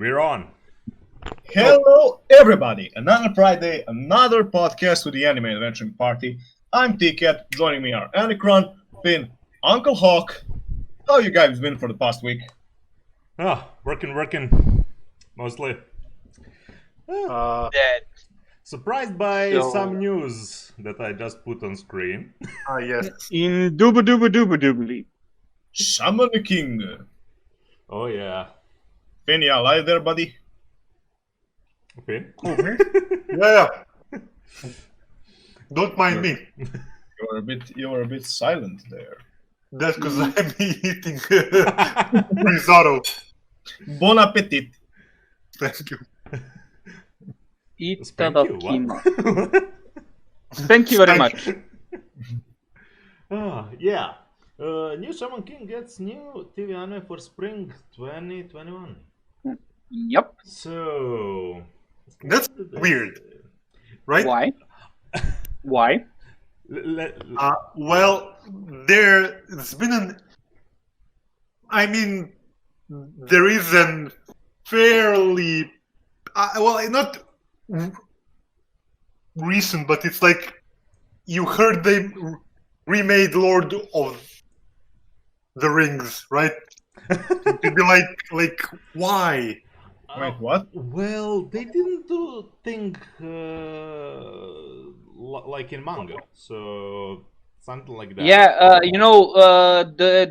We're on. Hello, everybody! Another Friday, another podcast with the Anime Adventuring Party. I'm TeaCat. Joining me are Anikron, Finn, Uncle Hawk. How you guys been for the past week? Working. Mostly. Dead. Surprised by So- some news that I just put on screen. Yes. In dooba. Shaman the King. Oh yeah. Finn, you alive there, buddy? Finn? Yeah. Don't mind me. You were a bit silent there. That's because I'm eating risotto. Bon appetit. Thank you. Eat Thank that you. up, Kim. What? Thank you very much. Yeah. New Shaman King gets new TV anime for spring 2021. Yep. So That's what did they weird. say? Right? Why? Why? Well, there's been there is an fairly, not recent, but it's like you heard they remade Lord of the Rings, right? You'd be like, why? Wait, what? Well, they didn't do thing like in manga, so something like that. Yeah,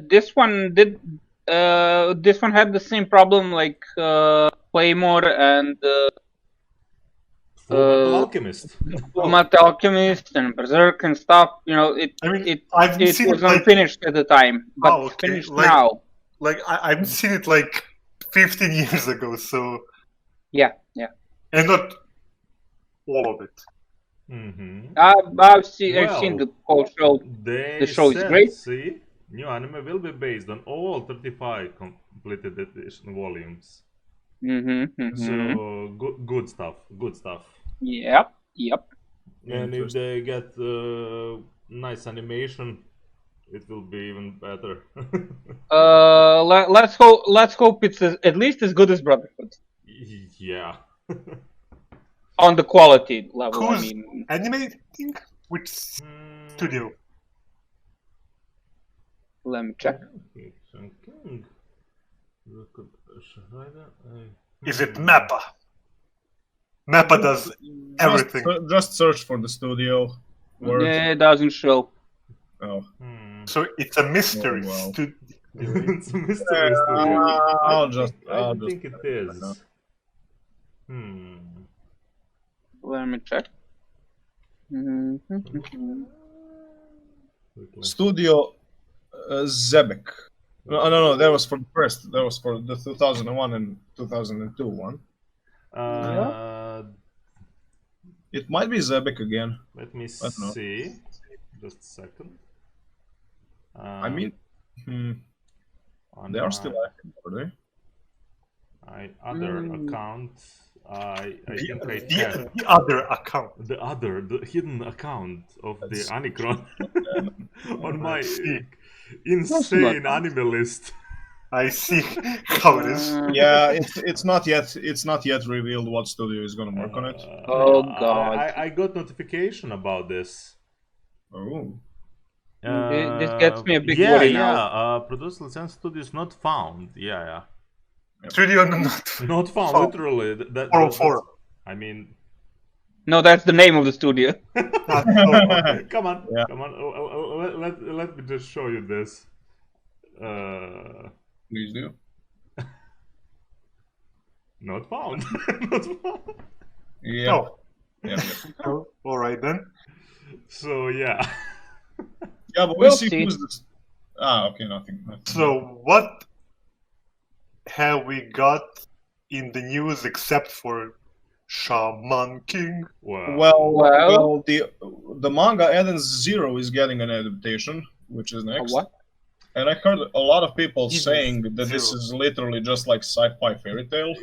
this one did. This one had the same problem like Claymore and Fullmetal Alchemist. Fullmetal Alchemist and Berserk and stuff. You know, it I've it seen was it like, unfinished at the time, but Oh, okay. finished Like- now. I've seen it like 15 years ago, so, Yeah. and not all of it. Mm-hmm. I've seen the whole show. They The show is said, great. See, new anime will be based on all 35 completed edition volumes. Mm-hmm. So good stuff. Yep. And if they get nice animation, it will be even better. Let's hope it's at least as good as Brotherhood Yeah. on the quality level. I Who's mean, animating? Which studio? let me check. King. Look at Shahada. Is it Mappa? Mappa does everything. Just search for the studio word. It doesn't show. Oh. So it's a mystery Oh, wow. studio. It's a mystery studio. I'll I just think it is. Let me check. Studio Zebek. No, that was for the first. That was for the 2001 and 2002 one. It might be Zebek again. Let me don't know. see. Just a second. I mean, on they are my- still active, are they? other account. I think I The have other account. the hidden account of the That's- Anicron on my see. insane anime list. I see how it is. Yeah, it's not yet revealed what studio is gonna work on it. Oh, God. I got notification about this. Oh, This gets me a big yeah, worry yeah. now. Produce license studios not found. Yeah. Studio not. Not found. Oh. Literally. That, 404. I mean, No, that's the name of the studio. come on, Yeah. come on. Let me just show you this. please do. Not found. Not found. Yeah. Oh, Yeah. oh, all right then. So yeah. Yeah, but We'll we'll see see. who's this. Okay, nothing. So what have we got in the news except for Shaman King? Wow. Well, the manga Eden Zero is getting an adaptation, which is next. What? And I heard a lot of people Eden saying that this Zero. is literally just like sci-fi fairy tale.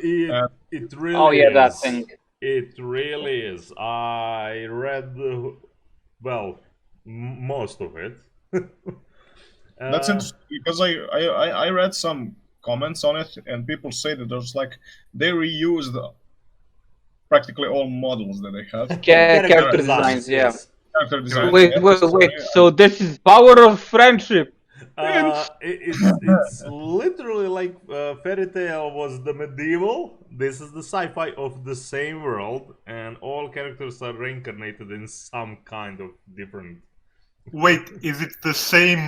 It really Oh yeah, is. that thing. It really is. I read, most of it. That's interesting because I read some comments on it, and people say that there's like they reused practically all models that they have. Character designs, yeah. Character designs. Wait. So this is power of friendship. It's literally like Fairy Tail was the medieval. This is the sci-fi of the same world, and all characters are reincarnated in some kind of different. Wait, is it the same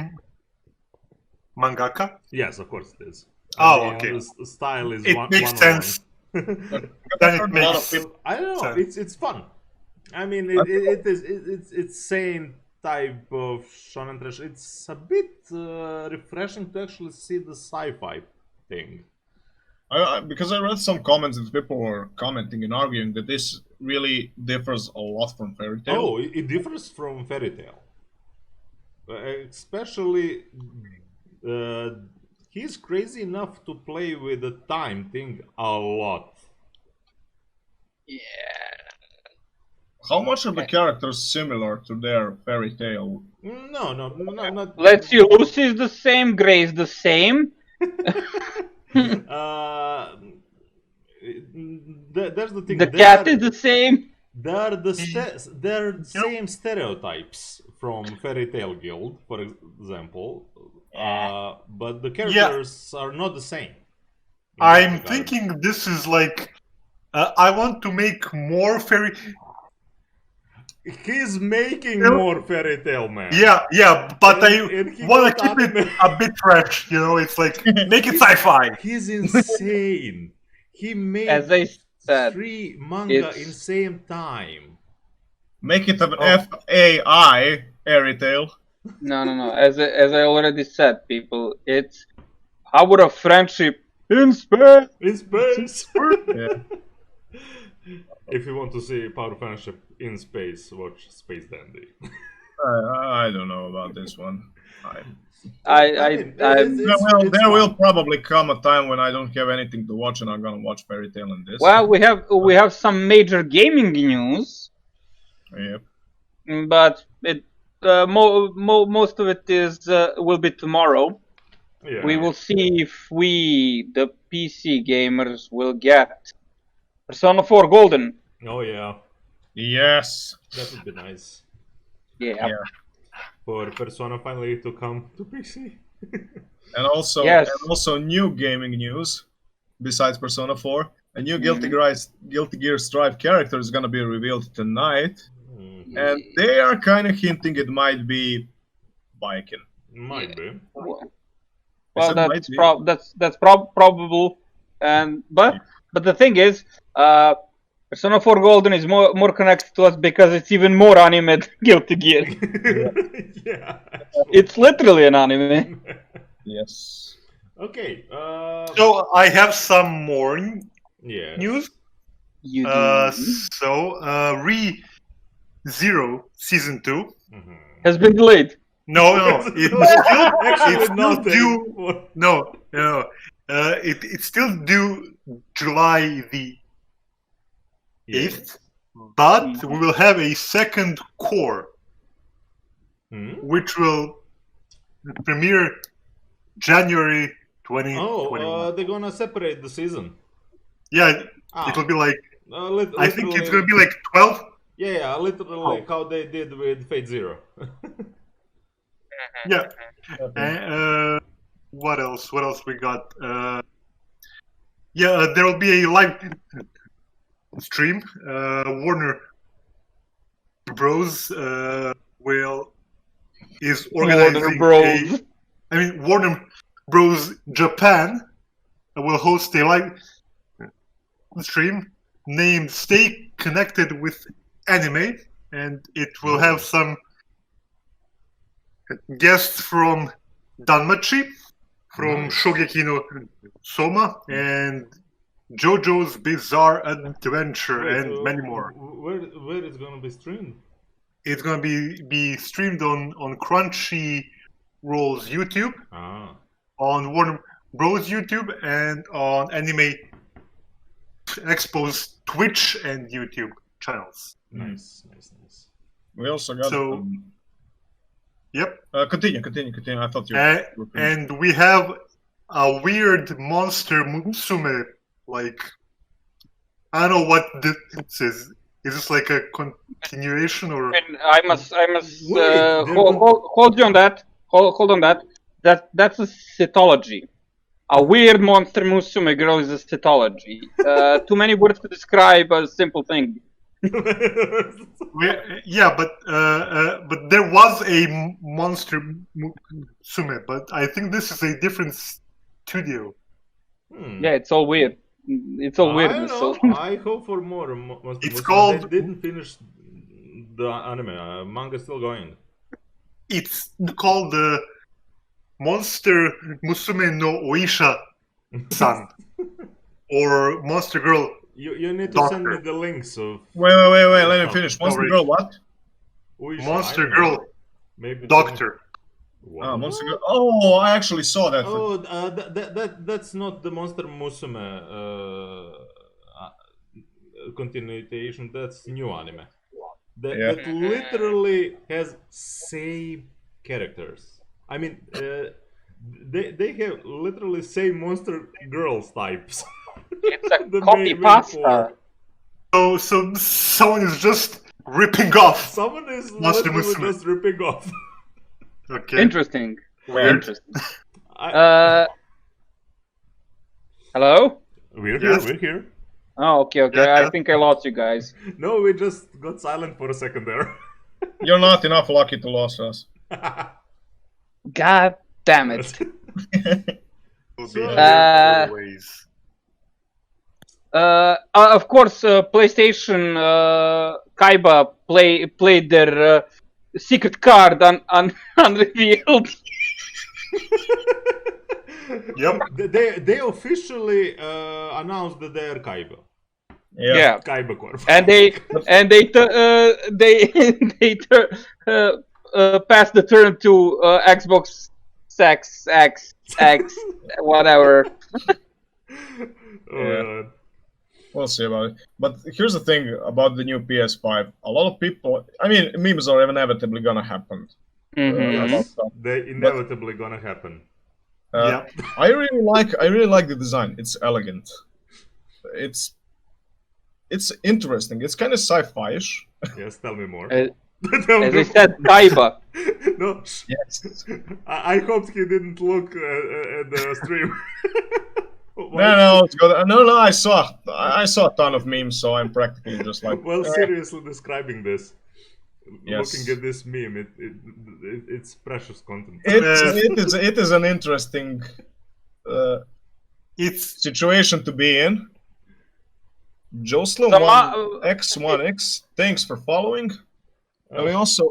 mangaka? Yes, of course it is. Okay. The style is It one. makes sense. Then It makes I don't know. sense. It's fun. I mean, it's same type of shonen trash. It's a bit refreshing to actually see the sci-fi thing. Because I read some comments that people were commenting and arguing that this really differs a lot from Fairy Tail. Oh, it differs from Fairy Tail. Especially, he's crazy enough to play with the time thing a lot. Yeah. How much are the characters similar to their Fairy Tail? No, not. Let's see. Lucy is the same. Grace the same. There's the thing. The cat is the same. They're they're same stereotypes from Fairy Tail Guild, for example, but the characters are not the same. I'm thinking this is like I want to make more fairy. He's making more Fairy Tail, man. Yeah, but And he I want got to keep it anime. a bit fresh. You know, it's like make it sci-fi. He's insane. He made As I said, 3 manga it's- in same time. Make it an Oh. FAI Fairy Tail. no. As I already said, people, it's power of friendship in space. In space. Yeah. If you want to see Power of Friendship in space, watch Space Dandy. I don't know about this one. There will probably come a time when I don't have anything to watch and I'm gonna watch Fairy Tail and this. Well, we have some major gaming news, Yep. but it most of it is will be tomorrow. Yeah. We will see if we, the PC gamers, will get Persona 4 Golden. Oh yeah, Yes. that would be nice Yeah. for Persona finally to come to PC. And also, Yes. new gaming news. Besides Persona 4, a new Guilty Gear Strive character is gonna be revealed tonight, and they are kind of hinting it might be Viking. Might be. Well, said that's might be. that's probable, and but the thing is, Persona 4 Golden is more connected to us because it's even more anime than Guilty Gear. Yeah. It's literally an anime. Yes. Okay. So I have some more Yeah. news. You do. Zero Season 2. Mhm. Has been delayed. No, Actually, it's still nothing. due. No. It's still due July the 8th, but we will have a second core, Hmm? which will premiere January 2021. Oh, they're gonna separate the season. Yeah, Ah. it will be like, I think it's literally- going to be like 12. Yeah, literally how they did with Fate Zero. Yeah. What else? What else we got? There will be a live stream. Warner Bros. Is organizing Bros. Warner Bros. Japan will host a live stream named "Stay Connected with Anime," and it will have some guests from Danmachi, from Nice. Shogeki no Soma, and JoJo's Bizarre Adventure, Wait, and many more. Where it's gonna be streamed? It's gonna be streamed on Crunchyroll's YouTube, Ah. on Warner Bros. YouTube, and on Anime Expo's Twitch and YouTube channels. Nice. We also got. So- Yep. Continue. I thought you. were finished. And we have a weird monster Musume, like I don't know what this is. Is this like a continuation or? And I must Wait, hold you on that. Hold on that. That's a cetology. A weird monster Musume girl is a cetology. Too many words to describe a simple thing. Yeah, but there was a monster Musume, but I think this is a different studio. Yeah, it's all weird. It's all I weirdness. don't So. know. I hope for more. It's called- They didn't finish the anime. Manga's still going. It's called the Monster Musume no Oisha-san, or Monster Girl. You need to send me Doctor. the links of Wait, let me finish. Monster Alright. Girl, what? Uisha, Monster I don't Girl know. Maybe Doctor. Ah, Monster Girl. Oh, I actually saw that. Oh, that's not the Monster Musume continuation. That's new anime. Yeah. That literally has same characters. I mean, they have literally same Monster Girls types. It's a The copy main pasta. So someone is just ripping off. Someone is Monster literally Musume. just ripping off. Okay. Interesting. Weird. Interesting. I, Hello? we're here. Yes. We're here. Oh, okay. Yeah. I think I lost you guys. No, we just got silent for a second there. You're not enough lucky to lose us. God damn it. Will be So- there always. Of course, PlayStation Kaiba played their secret card unrevealed. Yep. They officially announced that they are Kaiba. Yeah. Kaiba Corp. And they passed the turn to Xbox X whatever. Oh, Yeah. God. We'll see about it. But here's the thing about the new PS5. A lot of people, I mean, memes are inevitably gonna happen. Mhm. About stuff. They inevitably gonna happen. Uh, Yep. I really like the design. It's elegant. It's interesting. It's kind of sci-fi-ish. Yes, tell me more. As Tell I me said, Kaiba. no, Yes. I hoped he didn't look at the stream. No, it's good. No. I saw a ton of memes, so I'm practically just like. Well, seriously describing this, Yes. looking at this meme, it's precious content. It is an interesting It's situation to be in. Josla X1X, thanks for following. And we also,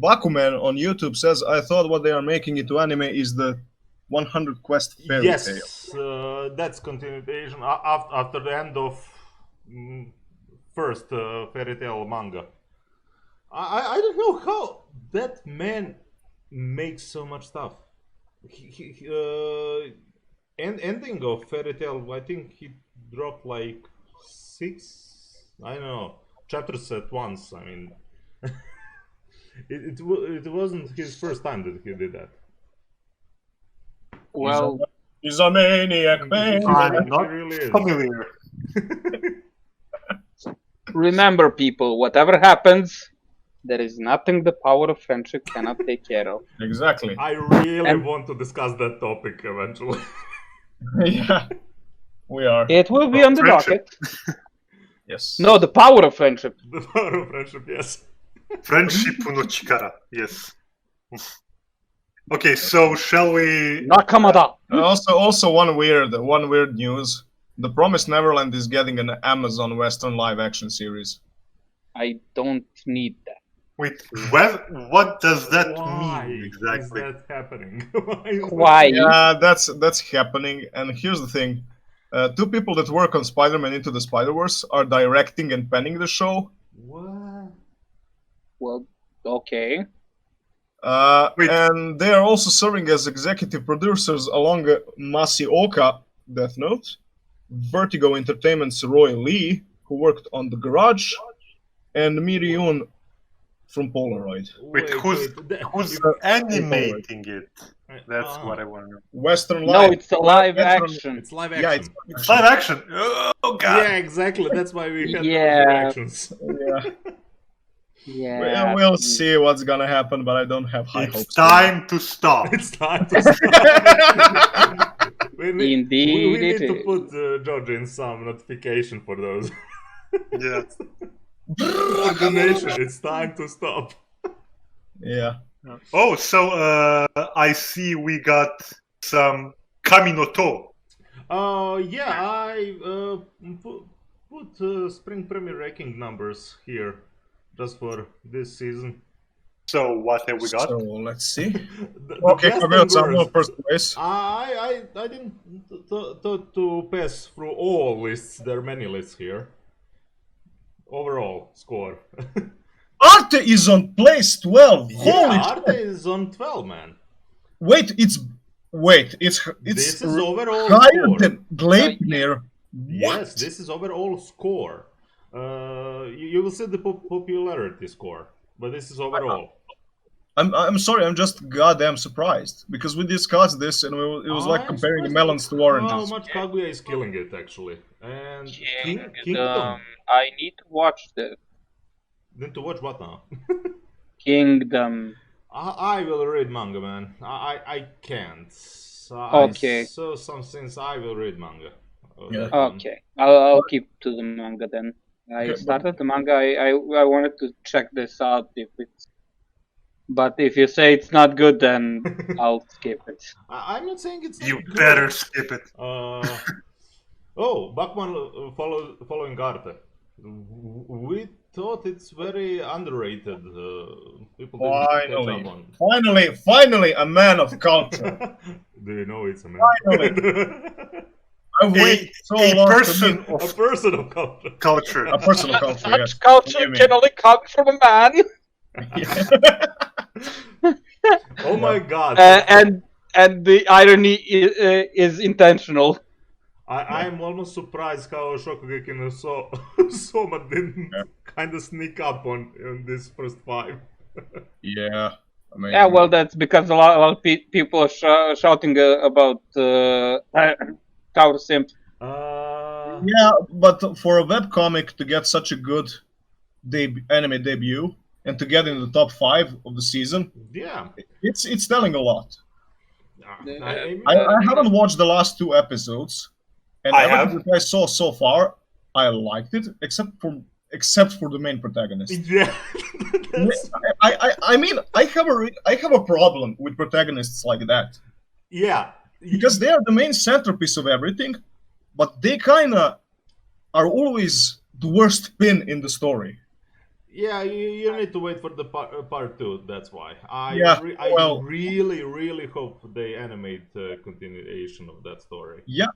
Bakuman on YouTube says, I thought what they are making into anime is the 100 Quest fairy tale. Yes, that's continuation after the end of first fairy tale manga. I don't know how that man makes so much stuff. Ending of fairy tale, I think he dropped like 6, I don't know, chapters at once. I mean, it wasn't his first time that he did that. Well, He's a maniac, man. I'm not really is. familiar. remember, people, whatever happens, there is nothing the power of friendship cannot take care of. Exactly. I really And- want to discuss that topic eventually. Yeah, we are. It will be on the Friendship. docket. Yes. No, the power of friendship. The power of friendship, yes. Friendship no chikara. Yes. Okay, so shall we? Nakamada. Also one weird news. The Promised Neverland is getting an Amazon Western live action series. I don't need that. Wait, what does that Why mean is exactly? that happening? Why is that- Why? Yeah, that's happening. And here's the thing: two people that work on Spider-Man Into the Spider-Verse are directing and penning the show. What? Well, okay. Wait. And they are also serving as executive producers along Masioka, Death Note, Vertigo Entertainment's Roy Lee, who worked on The Garage, and Miryun from Polaroid. Wait, who's The- who's if- animating it? That's what I want to know. Western No, live. it's a live Western- action. It's live Yeah, action. It's live action. Oh god. Yeah, exactly. That's why we had Yeah. those reactions. Yeah. Yeah. We'll see what's gonna happen, but I don't have high It's hopes. time to stop. It's time to stop. Indeed we need it to is. put George in some notification for those. Yeah. Coordination. It's time to stop. Yeah. Oh, so I see we got some Kaminoto. Yeah, I put spring premiere ranking numbers here just for this season. So what have we got? So let's see. The Okay, best Gabriel, and I'm worst. first place. I didn't thought to pass through all lists. There are many lists here. Overall score. Arte is on place 12. Holy yeah, shit. Arte is on 12, man. Wait, it's This is overall higher score. than Gleipnir. Yes, this is overall score. You will see the popularity score, but this is overall. I'm sorry, I'm just goddamn surprised because we discussed this and it was like I'm comparing surprised melons to How oranges. much Kaguya is killing it actually, and Kingdom. Kingdom. I need to watch this. Then to watch what now? Kingdom. I will read manga, man. I can't. Okay. I saw some things. I will read manga. Yeah. Okay, I'll keep to the manga then. I Okay, started the manga. I wanted to check this out but if you say it's not good, then I'll skip it. I'm not saying it's. You not good. better skip it. Bachman following Arte. We thought it's very underrated. People didn't catch up on. Finally, a man of culture. Do you know it's a man? I've waited so A long person A person of culture. culture. a personal culture. Yes. Such culture can only come from a man. Oh my god. And the irony is intentional. I'm almost surprised how Shokugeki no Soma didn't kind of sneak up on this first 5. Yeah. Amazing. Yeah, well, that's because a lot of people are shouting about Tower Simp. Yeah, but for a webcomic to get such a good anime debut and to get in the top 5 of the season, Yeah. it's telling a lot. I I haven't watched the last 2 episodes, and I everything have. that I saw so far, I liked it, except for the main protagonist. yeah. That's- I mean, I have a problem with protagonists like that yeah. because they are the main centerpiece of everything, but they kind of are always the worst pin in the story. Yeah, you need to wait for the part 2. That's why. I really hope they animate continuation of that story. Yeah,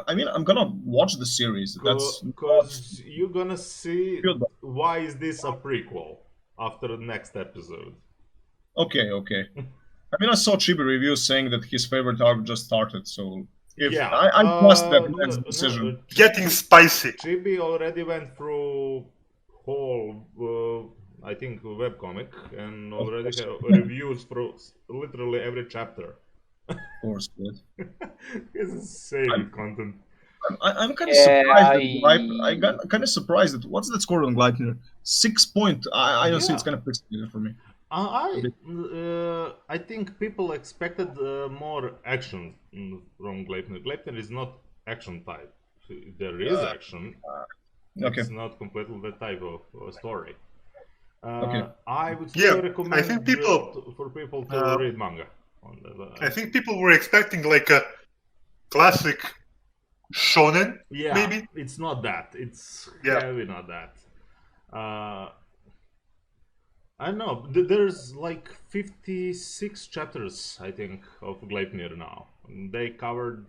I mean, I'm gonna watch the series. That's Because you're gonna see Good. why is this a prequel after the next episode. okay. I mean, I saw Chibi reviews saying that his favorite arc just started, so I trust that man's decision. Getting spicy. Chibi already went through whole, I think, webcomic and already have reviews for literally every chapter. Of course, good. It's insane content. I'm kind of Yeah, surprised. I'm kind of surprised that what's that score on Gleipnir? 6 point. I don't see Yeah. it's kind of pixelated for me. I think people expected more action from Gleipnir. Gleipnir is not action type. There is action. Okay. It's not completely the type of story. Okay. I would still recommend I think people for people to read manga. I think people were expecting like a classic shonen. Yeah, maybe. it's not that. It's Yeah. heavy not that. I don't know. There's like 56 chapters, I think, of Gleipnir now. They covered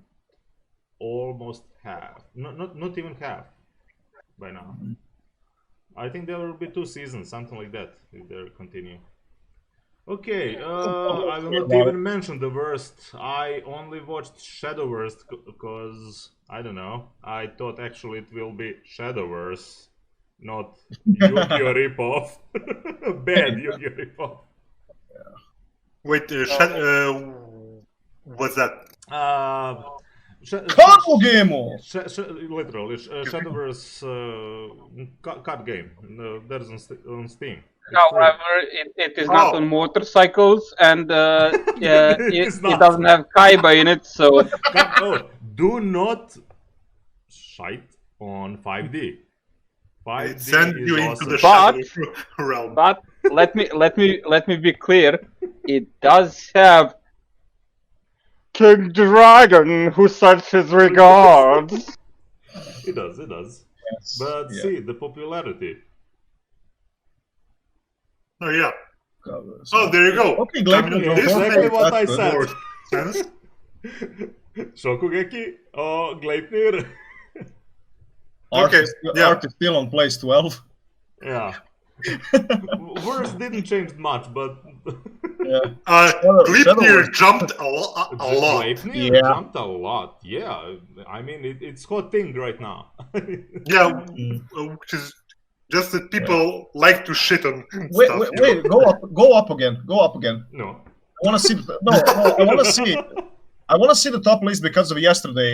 almost half. Not even half by now. I think there will be 2 seasons, something like that, if they continue. Okay, I will not even mention the worst. I only watched Shadowverse because, I don't know, I thought actually it will be Shadowverse, not Yu-Gi-Oh! Ripoff. Bad Yu-Gi-Oh! Ripoff. Wait, What's that? Card game! Literally, Shadowverse card game. There's on Steam. It's However, it is not Oh. on motorcycles, and It's it not. doesn't have Kaiba in it, so Do not shite on 5D. 5D It sends is you into awesome. the But- shadow realm. but let me be clear. It does have King Dragon who sends his regards. It does. Yes. But Yeah. see, the popularity. Oh yeah. Covers. Oh, there you go. Okay, Glenn, Coming go this for it. Exactly what I That's said. more sense. Shokugeki or Gleipnir. Okay, yeah. Art is still on place 12. Yeah. Words didn't change much, but Yeah. Gleipnir jumped a lot. Gleipnir Yeah. jumped a lot. Yeah, I mean it's hot thing right now. Yeah, Mm. which is just that people like to shit on Wait, stuff. wait, go up again. No. I want to see. No, I want to see. I want to see the top list because of yesterday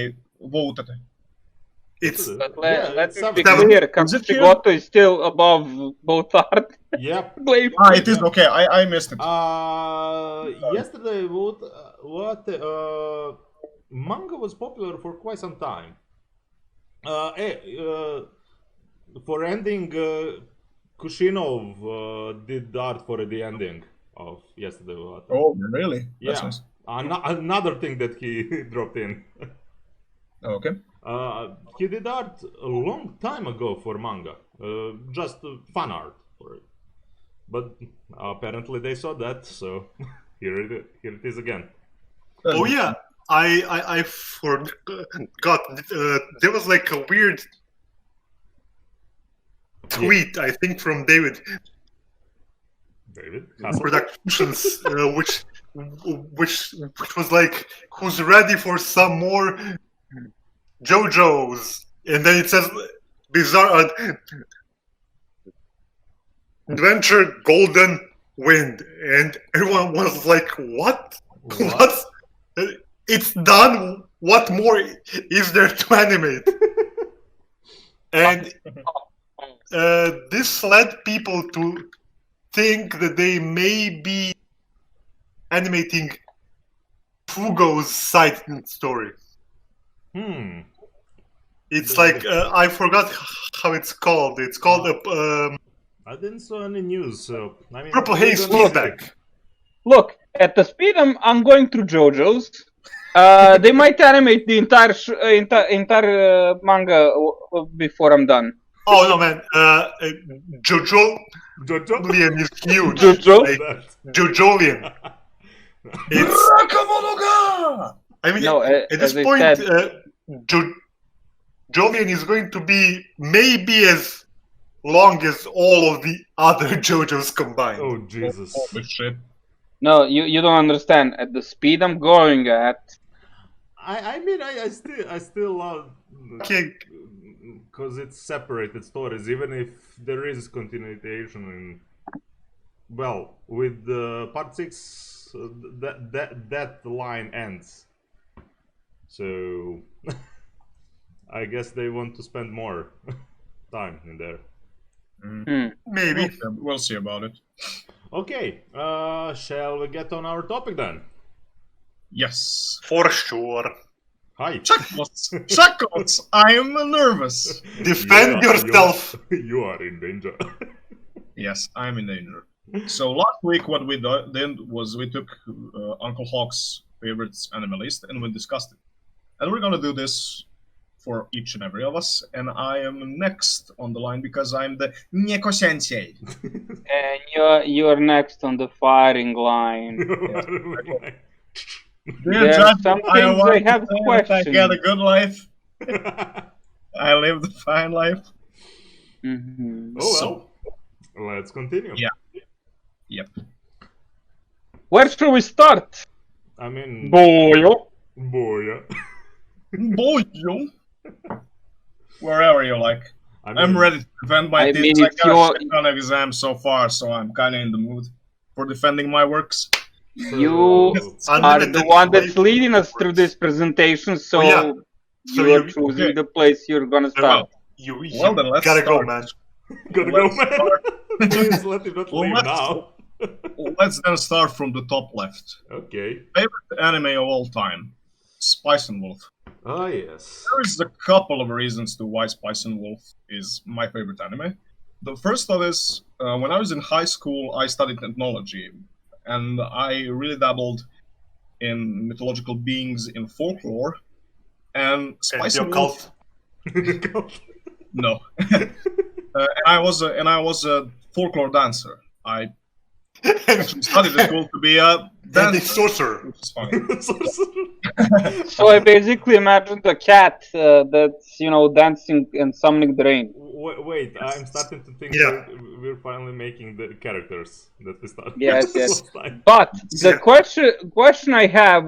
voted. It's But Yeah, let's it's be seven. clear, Is it here? Katsugotto is still above both art. Yep. Blade. It is okay. I missed it. Yesterday, manga was popular for quite some time. For ending, Kushinov did art for the ending of yesterday. Oh, really? That's Yeah. nice. Another thing that he dropped in. Okay. He did art a long time ago for manga, just fan art for it. But apparently they saw that, so here it is again. oh yeah, I forgot. There was like a weird tweet, I think, from David David, Productions, which was like, "Who's ready for some more JoJo's?" And then it says, "Bizarre Adventure Golden Wind," and everyone was like, "What? What? It's done. What more is there to animate?" And this led people to think that they may be animating Fugo's side story. It's like I forgot how it's called. It's called I didn't saw any news, so I mean. Purple Haze we don't- Feedback. Look, at the speed I'm going through JoJo's, they might animate the entire manga before I'm done. Oh no, man! Jojo Jojo. Lian is huge. Jojo? Like, Jojolian. It's. Rakamonoga! I mean, No, at this as I point, said- Jolian is going to be maybe as long as all of the other JoJo's combined. Oh Jesus. Holy shit. No, you don't understand. At the speed I'm going at, I mean I still love. Okay. Because it's separated stories, even if there is continuation in. Well, with part 6, that line ends. So I guess they want to spend more time in there. Maybe. We'll see about it. Okay, shall we get on our topic then? Yes. For sure. Hi. Chuckles! I am nervous. Defend Yeah, yourself. You are in danger. Yes, I'm in danger. So last week, what we did was we took Uncle Hawk's favorites anime list and we discussed it. And we're gonna do this for each and every of us. And I am next on the line because I'm the Neko Sensei. and you're next on the firing line. Dear There are Judge, some I things want I to have say that I questions. get a good life. I lived a fine life. Mhm. Oh well, let's continue. Yeah. Yep. Where should we start? I mean, Boyo. boy. Boy, you. Wherever you like. I mean, I'm ready to defend my I thesis. mean, I it's got a your- shit ton of exams so far, so I'm kind of in the mood for defending my works. You are Unlimited the one that's flavor leading us through works. this presentation, so yeah. So you are you- choosing okay. the place you're gonna start. You Well, then let's gotta go, start. man. Gotta go, Let's man. Please let him not Well, leave let's- now. Let's then start from the top left. Okay. Favorite anime of all time, Spice and Wolf. Ah, yes. There is a couple of reasons to why Spice and Wolf is my favorite anime. The first of is when I was in high school, I studied ethnology, and I really dabbled in mythological beings in folklore. And And Spice your and Wolf, cult. no. And I was a folklore dancer. I actually studied at school to be a And the dancer, sorcerer. which is funny. So I basically imagined a cat that's dancing and summoning the rain. Wait, I'm starting to think Yeah. we're finally making the characters that we started Yes, yes. last time. But the Yeah. question I have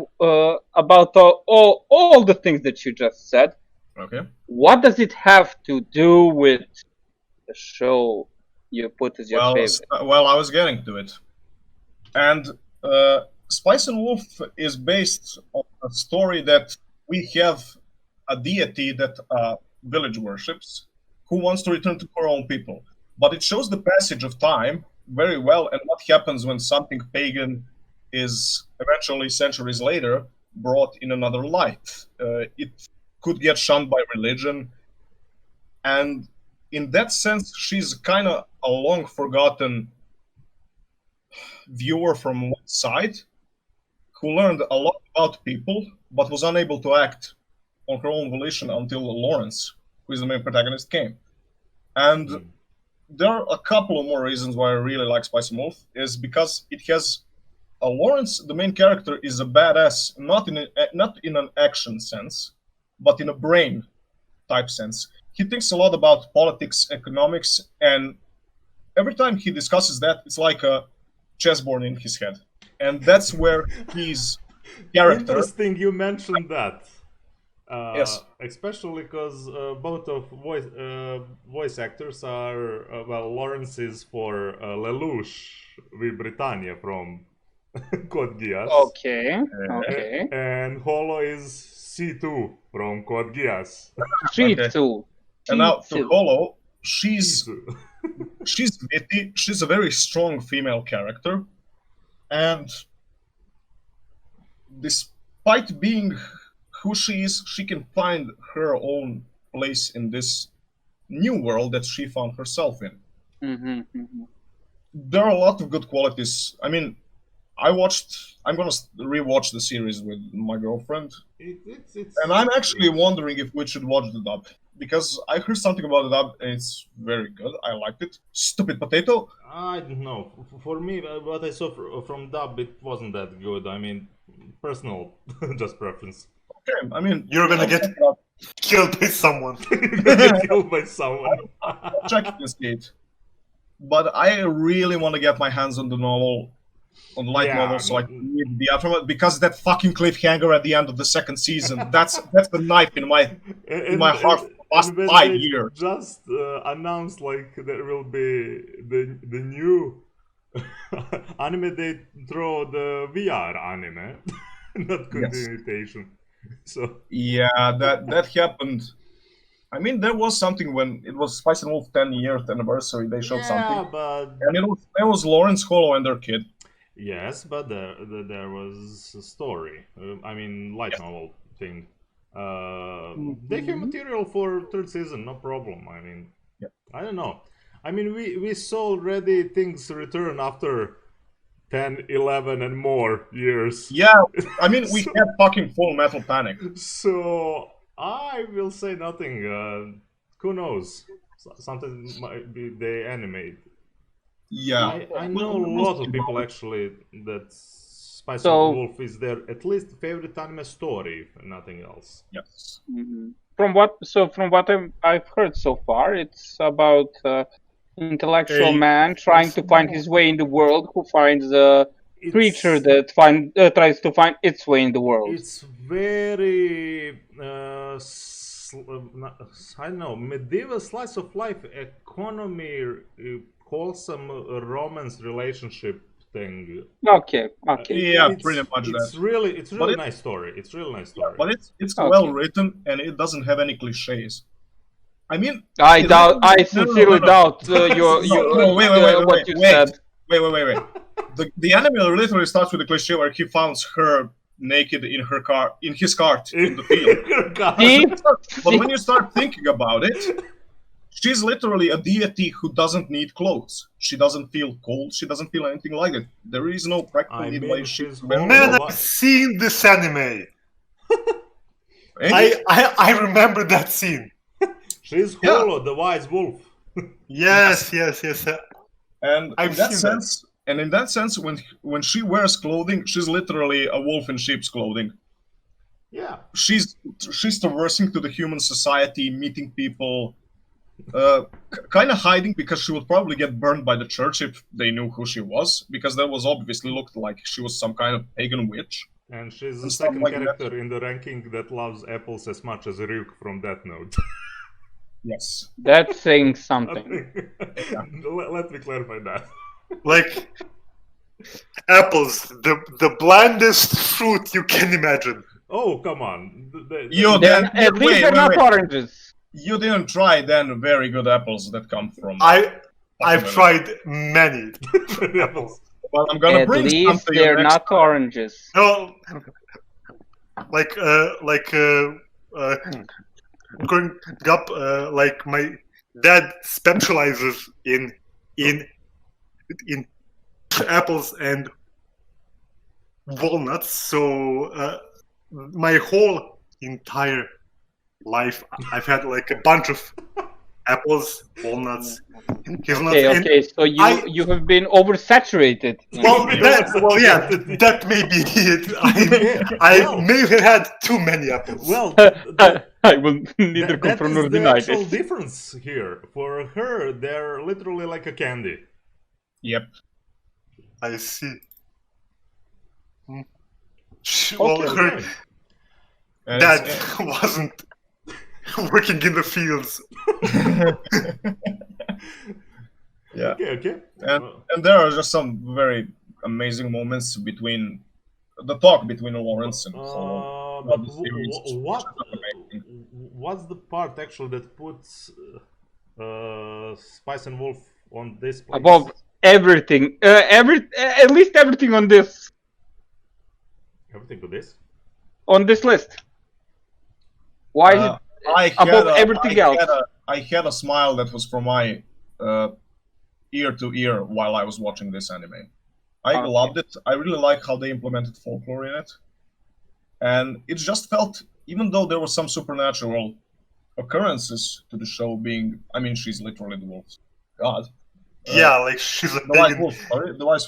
about all the things that you just said, Okay. what does it have to do with the show you put as your Well, favorite? well, I was getting to it. And Spice and Wolf is based on a story that we have a deity that village worships who wants to return to her own people. But it shows the passage of time very well and what happens when something pagan is eventually centuries later brought in another light. It could get shunned by religion. And in that sense, she's kind of a long forgotten viewer from one side who learned a lot about people but was unable to act on her own volition until Lawrence, who is the main protagonist, came. And there are a couple of more reasons why I really like Spice and Wolf, is because it has Lawrence, the main character, is a badass, not in an action sense, but in a brain type sense. He thinks a lot about politics, economics, and every time he discusses that, it's like a chessboard in his head. And that's where his character. Interesting you mentioned that. Yes. Especially because both of voice actors are Lawrence is for Lelouch with Britannia from Code Geass. Okay. And Holo is C2 from Code Geass. G2. And now to G2. Holo, she's witty. She's a very strong female character, and despite being who she is, she can find her own place in this new world that she found herself in. There are a lot of good qualities. I mean, I'm gonna rewatch the series with my girlfriend, and I'm actually wondering if we should watch the dub, because I heard something about the dub and it's very good. I liked it. Stupid potato. I don't know. For me, what I saw from dub, it wasn't that good. I mean, personal, just preference. Okay, I mean, You're gonna get killed by someone. Get killed by someone. check it and see it. But I really want to get my hands on the novel, on the light Yeah, novel, so I can read the aftermath. Because that fucking cliffhanger at the end of the second season, that's the knife in my heart for the past when 5 they years. Just announced like there will be the new anime. They throw the VR anime, not continuation. So Yeah, that happened. I mean, there was something when it was Spice and Wolf 10th anniversary. They showed something, but and it was Lawrence, Holo, and their kid. yes, but there was a story. I mean, light novel thing. They have material for third season, no problem. I mean, Yeah. I don't know. I mean, we saw already things return after 10, 11, and more years. Yeah, I mean, we had fucking Full Metal Panic. So I will say nothing. Who knows? Something might be they animate. Yeah, I know a lot of people actually that Spice So- and Wolf is their at least favorite anime story, if nothing else. yes. From what I've heard so far, it's about intellectual Hey, man trying to find his way in the world, who finds a creature that tries to find its way in the world. It's very I don't know, medieval slice of life economy, wholesome romance relationship thing. Okay. Yeah, It's- pretty much it's that. really But it- nice story. It's really nice story. But it's Okay. well written and it doesn't have any cliches. I mean, I it doubt. I literally- sincerely no. doubt Wait, what you wait. said. Wait. The anime literally starts with a cliche where he finds her naked in his cart in the field. God. See? But when you start thinking about it, she's literally a deity who doesn't need clothes. She doesn't feel cold. She doesn't feel anything like it. There is no practical I need mean, why she's she's wearing Man, Well, I've seen this anime. Eh? I remember that scene. She's Yeah. Holo, the wise wolf. Yes. And I've in that seen sense, when she wears clothing, she's literally a wolf in sheep's clothing. Yeah. She's traversing to the human society, meeting people, kind of hiding because she would probably get burned by the church if they knew who she was, because that was obviously looked like she was some kind of pagan witch. And she's the And stuff second like that. character in the ranking that loves apples as much as Ryuk from Death Note. Yes. That's saying something. Let me clarify that. Like apples, the blandest fruit you can imagine. Oh, come on. You They're, then at least they're not oranges. You didn't try then very good apples that come from. I've tried many apples. Well, I'm gonna At bring some least to you they're next not oranges. No, growing up, like my dad specializes in apples and walnuts. So my whole entire life, I've had like a bunch of apples, walnuts, hazelnuts. and Okay. So you have been oversaturated. Well, that may be it. I may have had too many apples. Well, I will neither that confirm nor is the deny actual this. difference here. For her, they're literally like a candy. Yep. I see. Okay. Well, her Okay. And dad it's- wasn't working in the fields. yeah. Okay. And there are just some very amazing moments between the talk between Lawrence and Holo. But about the series, what? which is amazing. What's the part actually that puts Spice and Wolf on this place? Above everything, at least everything on this Everything to this? list. Why is it? Above everything else. I had a smile that was from my ear to ear while I was watching this anime. I Okay. loved it. I really like how they implemented folklore in it. And it just felt, even though there were some supernatural occurrences to the show I mean, she's literally the wolf's god. Yeah, like she's a The White pagan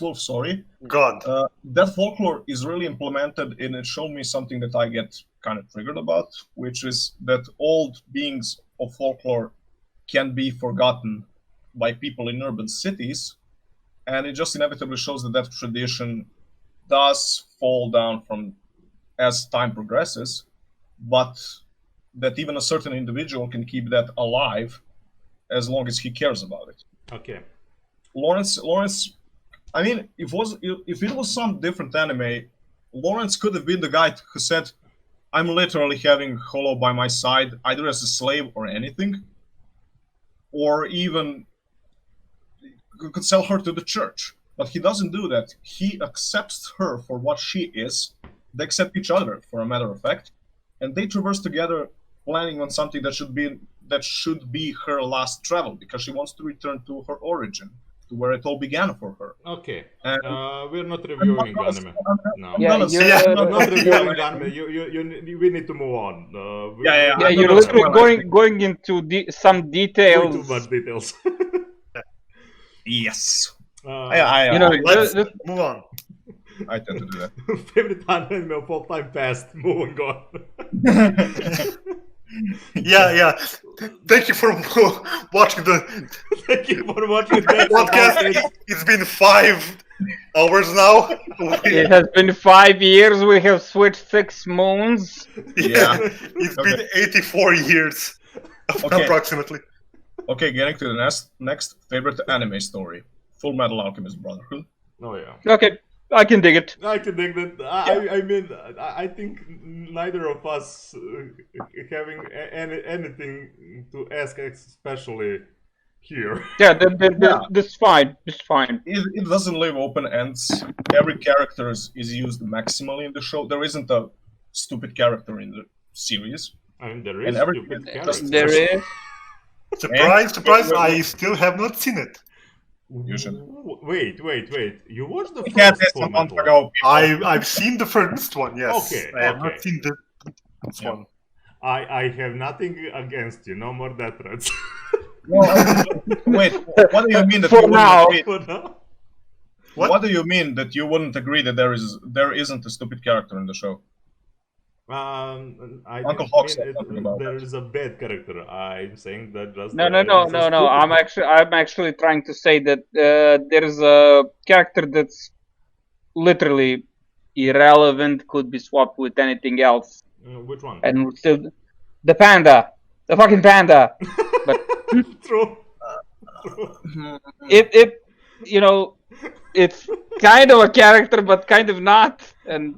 Wolf, sorry. god. That folklore is really implemented, and it showed me something that I get kind of triggered about, which is that old beings of folklore can be forgotten by people in urban cities, and it just inevitably shows that tradition does fall down as time progresses, but that even a certain individual can keep that alive as long as he cares about it. Okay. Lawrence, I mean, if it was some different anime, Lawrence could have been the guy who said, I'm literally having Holo by my side, either as a slave or anything, or even could sell her to the church. But he doesn't do that. He accepts her for what she is. They accept each other, for a matter of fact, and they traverse together, planning on something that should be her last travel, because she wants to return to her origin, to where it all began for her. Okay. And we're not reviewing anime. No. Yeah, gonna you're, say- Yeah. We're not reviewing anime. We need to move on. Yeah, yeah, I'm you're gonna literally spoil going into some Way details. too much details. Yes. Uh, You know, Let's just- move on. I tend to do that. favorite anime of all time past. Moving on. Yeah. Thank you for watching the Thank you for watching this podcast. It's been 5 hours now. it has been 5 years. We have switched 6 moons. Yeah. It's been 84 years, Okay. approximately. Okay, getting to the next favorite anime story. Full Metal Alchemist Brotherhood. Oh yeah. Okay, I can dig it. I can think that. I mean, I think neither of us having anything to ask, especially here. Yeah, Yeah. that's fine. It's fine. It doesn't leave open ends. Every character is used maximally in the show. There isn't a stupid character in the series. I mean, there is And everything stupid is characters. There is. Surprise, surprise! I still have not seen it. You should. Wait. You watched the TeaCat first is Full a month Metal? ago. I've seen the first one. Yes. Okay, I have okay. not seen this Yeah. one. I have nothing against you. No more death threats. Well, wait, what do you mean that For you wouldn't now. agree? For now. What do you mean that you wouldn't agree that there isn't a stupid character in the show? I Uncle didn't Hawk's mean talking about there that. is a bad character. I'm saying that just No. there is a stupid- I'm actually trying to say that there's a character that's literally irrelevant, could be swapped with anything else, Which one? and still the panda, the fucking panda. But True. it you know, it's kind of a character, but kind of not. And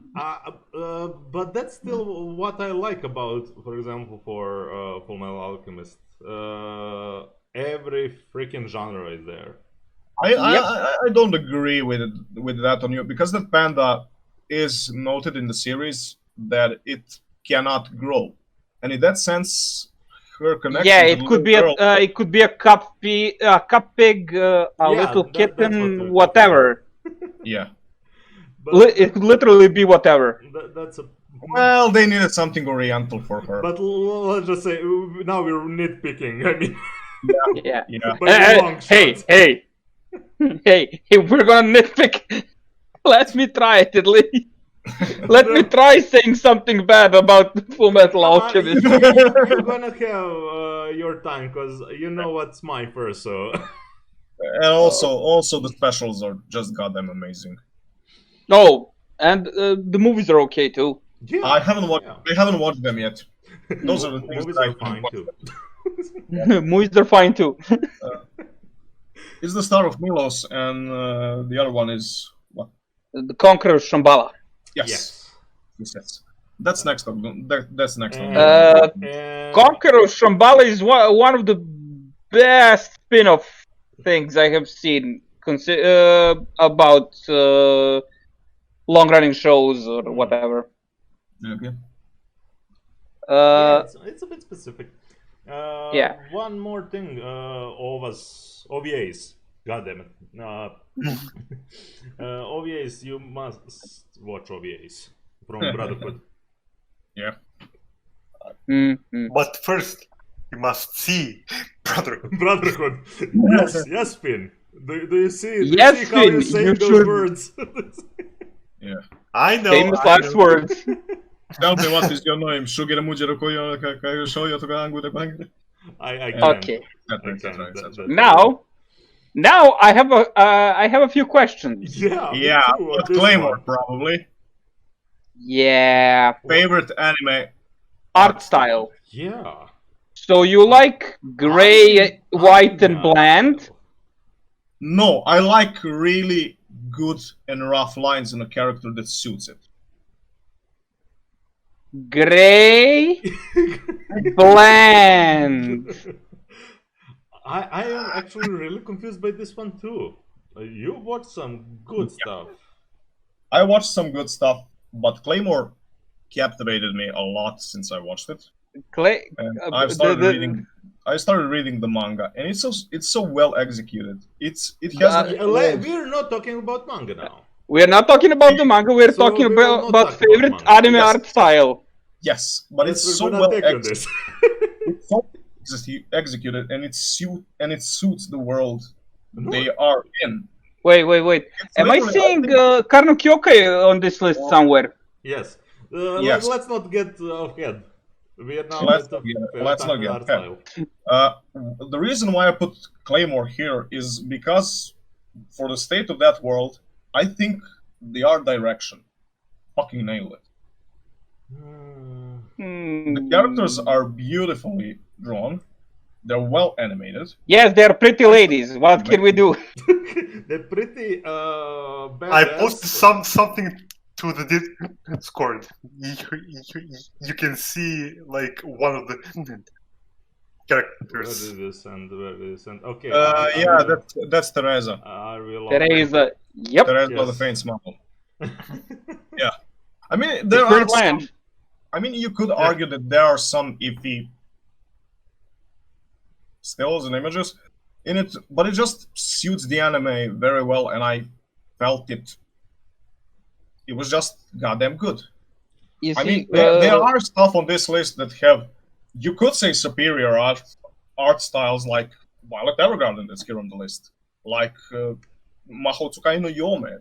But that's still what I like about, for example, for Full Metal Alchemist. Every freaking genre is there. I don't agree with that on you because that panda is noted in the series that it cannot grow, and in that sense, her connection. yeah, to it the could little be girl- it could be a cup pig, a Yeah, little that's kitten, what whatever. Yeah. But It could literally be whatever. that's a. Well, they needed something oriental for her. But let's just say now we're nitpicking. I mean, Yeah. Yeah. by a long Hey, shot. hey, hey! If we're gonna nitpick, let me try it at least. Let me try saying something bad about Full Metal Alchemist. You're gonna have your time because you know what's mine first. So And also the specials are just goddamn amazing. Oh, and the movies are okay too. yeah, I haven't watched. yeah. I haven't watched them yet. Those are the things Movies that I are fine watch. too. Movies are fine too. It's the star of Willows, and the other one is what? The Conqueror of Shamballa. Yes. Yes. That's next on. That's next on. And Conqueror of Shamballa is one of the best spin-off things I have seen about long-running shows or whatever. Okay. yeah, it's a bit specific. Yeah. One more thing, OVAs. God damn it. OVAs, you must watch OVAs from Brotherhood. Yeah. Mm-hmm. But first, you must see Brotherhood. Brotherhood. Yes, Finn. Do you see? Yes, do you see how you Finn, say you those should. words? Yeah. I know. Famous I last know. words. Tell me what is your name? Sugar Mujiro Koyo Kayo Shoyo to Gangu de Bang. I can't. Okay. Etc. Now I have a few questions. Yeah. me Yeah, too, on but this Claymore one. probably. Yeah, Favorite anime? art style. Yeah. So you like gray, white, and bland? No, I like really good and rough lines in a character that suits it. Gray, bland. I am actually really confused by this one too. You watched some good stuff. I watched some good stuff, but Claymore captivated me a lot since I watched it. Clay. And Uh, I've started the- reading. I started reading the manga, and it's so well executed. It has We're not talking about manga now. We're not talking about the manga. We're So talking we will not about talk favorite about manga. anime Yes. art style. yes, but it's We're so gonna well take on executed. this. It's so executed, and it suits the world they are in. Wait. It's Am I literally- seeing Karno Kyokai on this list somewhere? Yes. Yes. Let's not get ahead. We are now Let's at the let's not time get art ahead. style. The reason why I put Claymore here is because for the state of that world, I think the art direction fucking nailed it. The characters are beautifully drawn. They're well animated. Yes, they're pretty ladies. What can we do? They're pretty badass. I posted something to the Discord. You can see like one of the Where characters. did this end? Where did this end? Okay. Yeah, that's Teresa. I will. Teresa. Yep. Teresa Yes. the Faint Smile. Yeah. I mean, The there are third some, land. I mean, you could argue that there are some iffy stills and images in it, but it just suits the anime very well, and I felt it. It was just goddamn good. You see, I mean, there are stuff on this list that have, you could say, superior art styles, like Violet Evergarden that's here on the list, like Mahou Tsukai no Yome.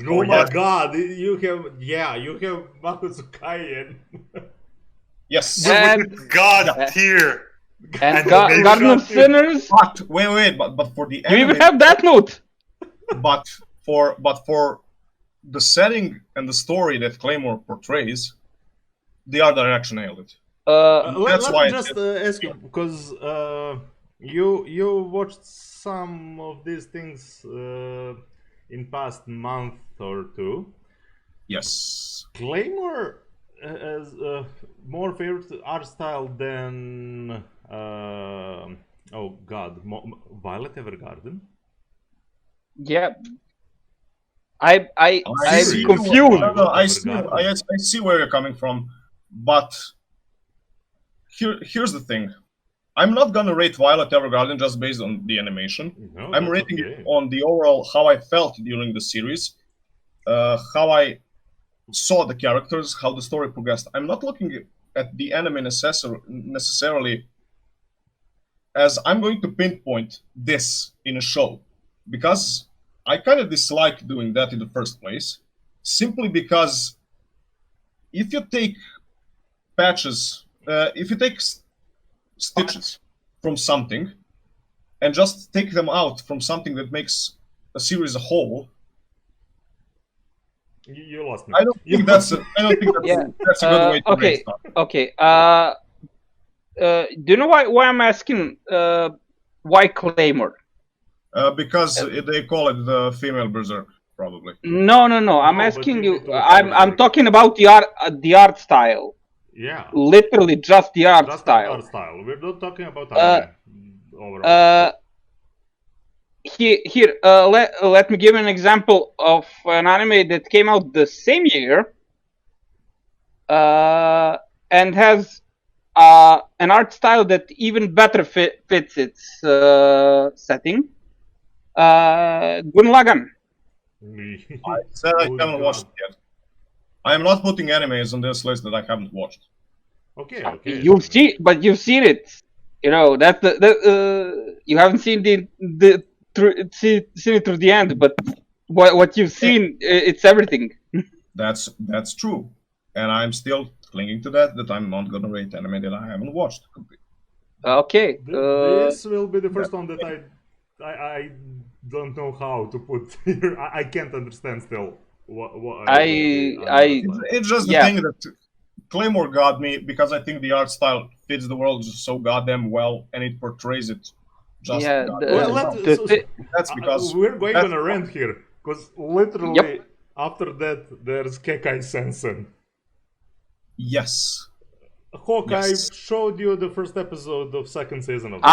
Oh my yeah. god, you have Makutsukai. Yes. And- God tier. and And Garden of Sinners. But wait, but for the You anime, even have that note. but for the setting and the story that Claymore portrays, the art direction nailed it. That's Let why me just ask you, because you watched some of these things in past month or two. Yes. Claymore has more favorite art style than oh god, Violet Evergarden. Yeah. I'm see. confused. No, I Evergarden. I see where you're coming from, but here's the thing. I'm not gonna rate Violet Evergarden just based on the animation. No, I'm that's rating okay. it on the overall how I felt during the series, how I saw the characters, how the story progressed. I'm not looking at the anime necessarily as I'm going to pinpoint this in a show, because I kind of dislike doing that in the first place, simply because if you take patches, if you take stitches from something and just take them out from something that makes a series a whole, You lost me. I don't think that's a Yeah. that's a good way to Okay. make stuff. Okay. Do you know why I'm asking? Why Claymore? Because they call it the female berserk, probably. No. I'm No, but asking you you. need to I'm talking about the art style. Yeah, Literally, just the art just style. art style. We're not talking about anime overall. Here, let me give an example of an anime that came out the same year, and has an art style that even better fits its setting. Gurren Lagann. I said I Oh, haven't God. watched it yet. I am not putting animes on this list that I haven't watched. Okay. You've seen it. You know that you haven't seen seen it through the end, but what you've seen, it's everything. That's true, and I'm still clinging to that I'm not gonna rate anime that I haven't watched completely. Okay. This will be the first one that I don't know how to put here. I can't understand still. It's just the Yeah. thing that Claymore got me because I think the art style fits the world just so goddamn well, and it portrays it just. Yeah, goddamn Well, well. That's because we're going that's- on a rant here because literally Yep. after that there's Kekai Sensen. yes. Hawkeye Yes. showed you the first episode of second season of I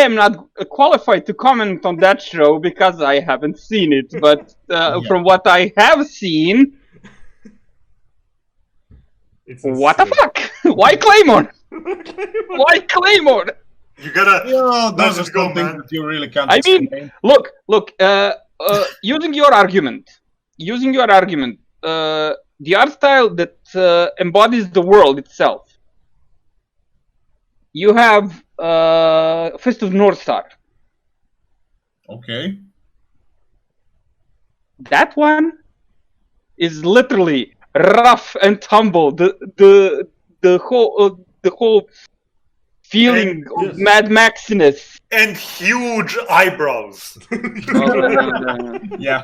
am not qualified to comment on that show because I haven't seen it. But from what I have seen, It's what the insane. fuck? Why Claymore? Why Claymore? You gotta Yeah, those let are it go, some things man. that you really can't I mean, explain. look. Using your argument, the art style that embodies the world itself. You have Fist of North Star. Okay. That one is literally rough and tumble. The whole feeling Yes. of Mad Maxiness. and huge eyebrows. Yeah.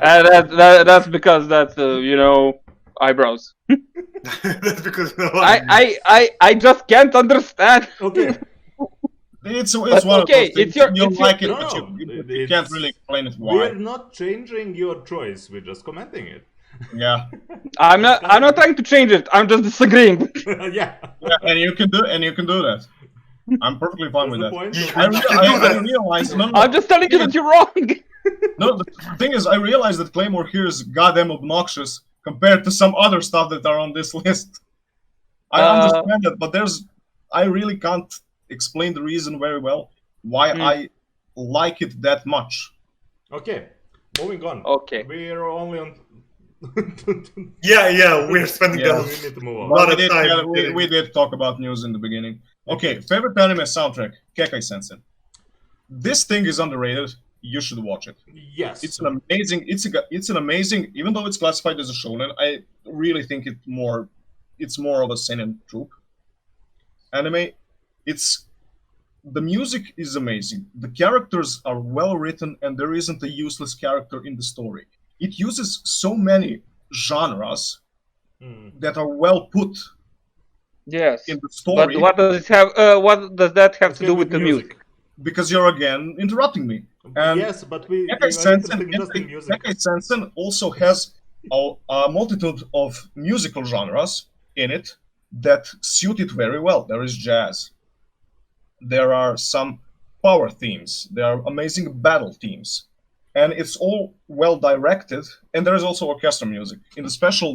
That's because that's eyebrows. That's because I just can't understand Okay. It's But one of those okay, things it's your- you it's your- like it, No, but no, you can't really explain it why. We're not changing your choice. We're just commenting it. Yeah. I'm not trying to change it. I'm just disagreeing. Yeah. Yeah, and you can do that. I'm perfectly fine with That's that. the point. I realize no. I'm just telling you that you're wrong. No, the thing is, I realize that Claymore here is goddamn obnoxious compared to some other stuff that are on this list. I understand that, but I really can't explain the reason very well why I like it that much. Okay, moving on. Okay. We're only on. Yeah, we're spending Yeah. a We need to move on. lot But of time. we did talk about news in the beginning. Okay, favorite anime soundtrack, Kekai Sensen. This thing is underrated. You should watch it. Yes. It's an amazing. Even though it's classified as a shonen, I really think it's more of a seinen trope anime. The music is amazing. The characters are well written, and there isn't a useless character in the story. It uses so many genres that are well put Yes. in the story. But what does it have? What does that have to do with the music? Because you're again interrupting me. And yes, but we Kekai are interested just in Sensen, music. Kekai Sensen also has a multitude of musical genres in it that suit it very well. There is jazz. There are some power themes. There are amazing battle themes. And it's all well directed. And there is also orchestral music. In the special,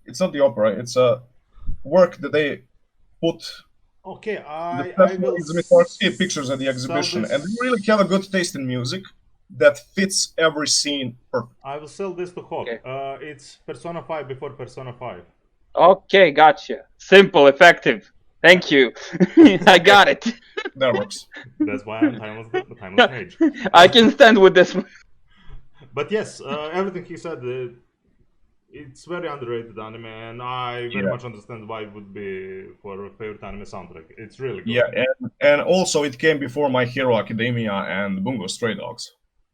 it's not the opera, it's a work that they put. Okay, The I will see pictures at the exhibition, this- and they really have a good taste in music that fits every scene perfect. I will sell this to Hawk. Okay. It's Persona 5 before Persona 5. Okay, gotcha. Simple, effective. Thank you. I got it. That works. That's why I'm timeless mage. I can stand with this one. But yes, everything he said, it's very underrated anime, and I very Yeah. much understand why it would be for a favorite anime soundtrack. It's really good. Yeah, and also it came before My Hero Academia and Bungo Stray Dogs.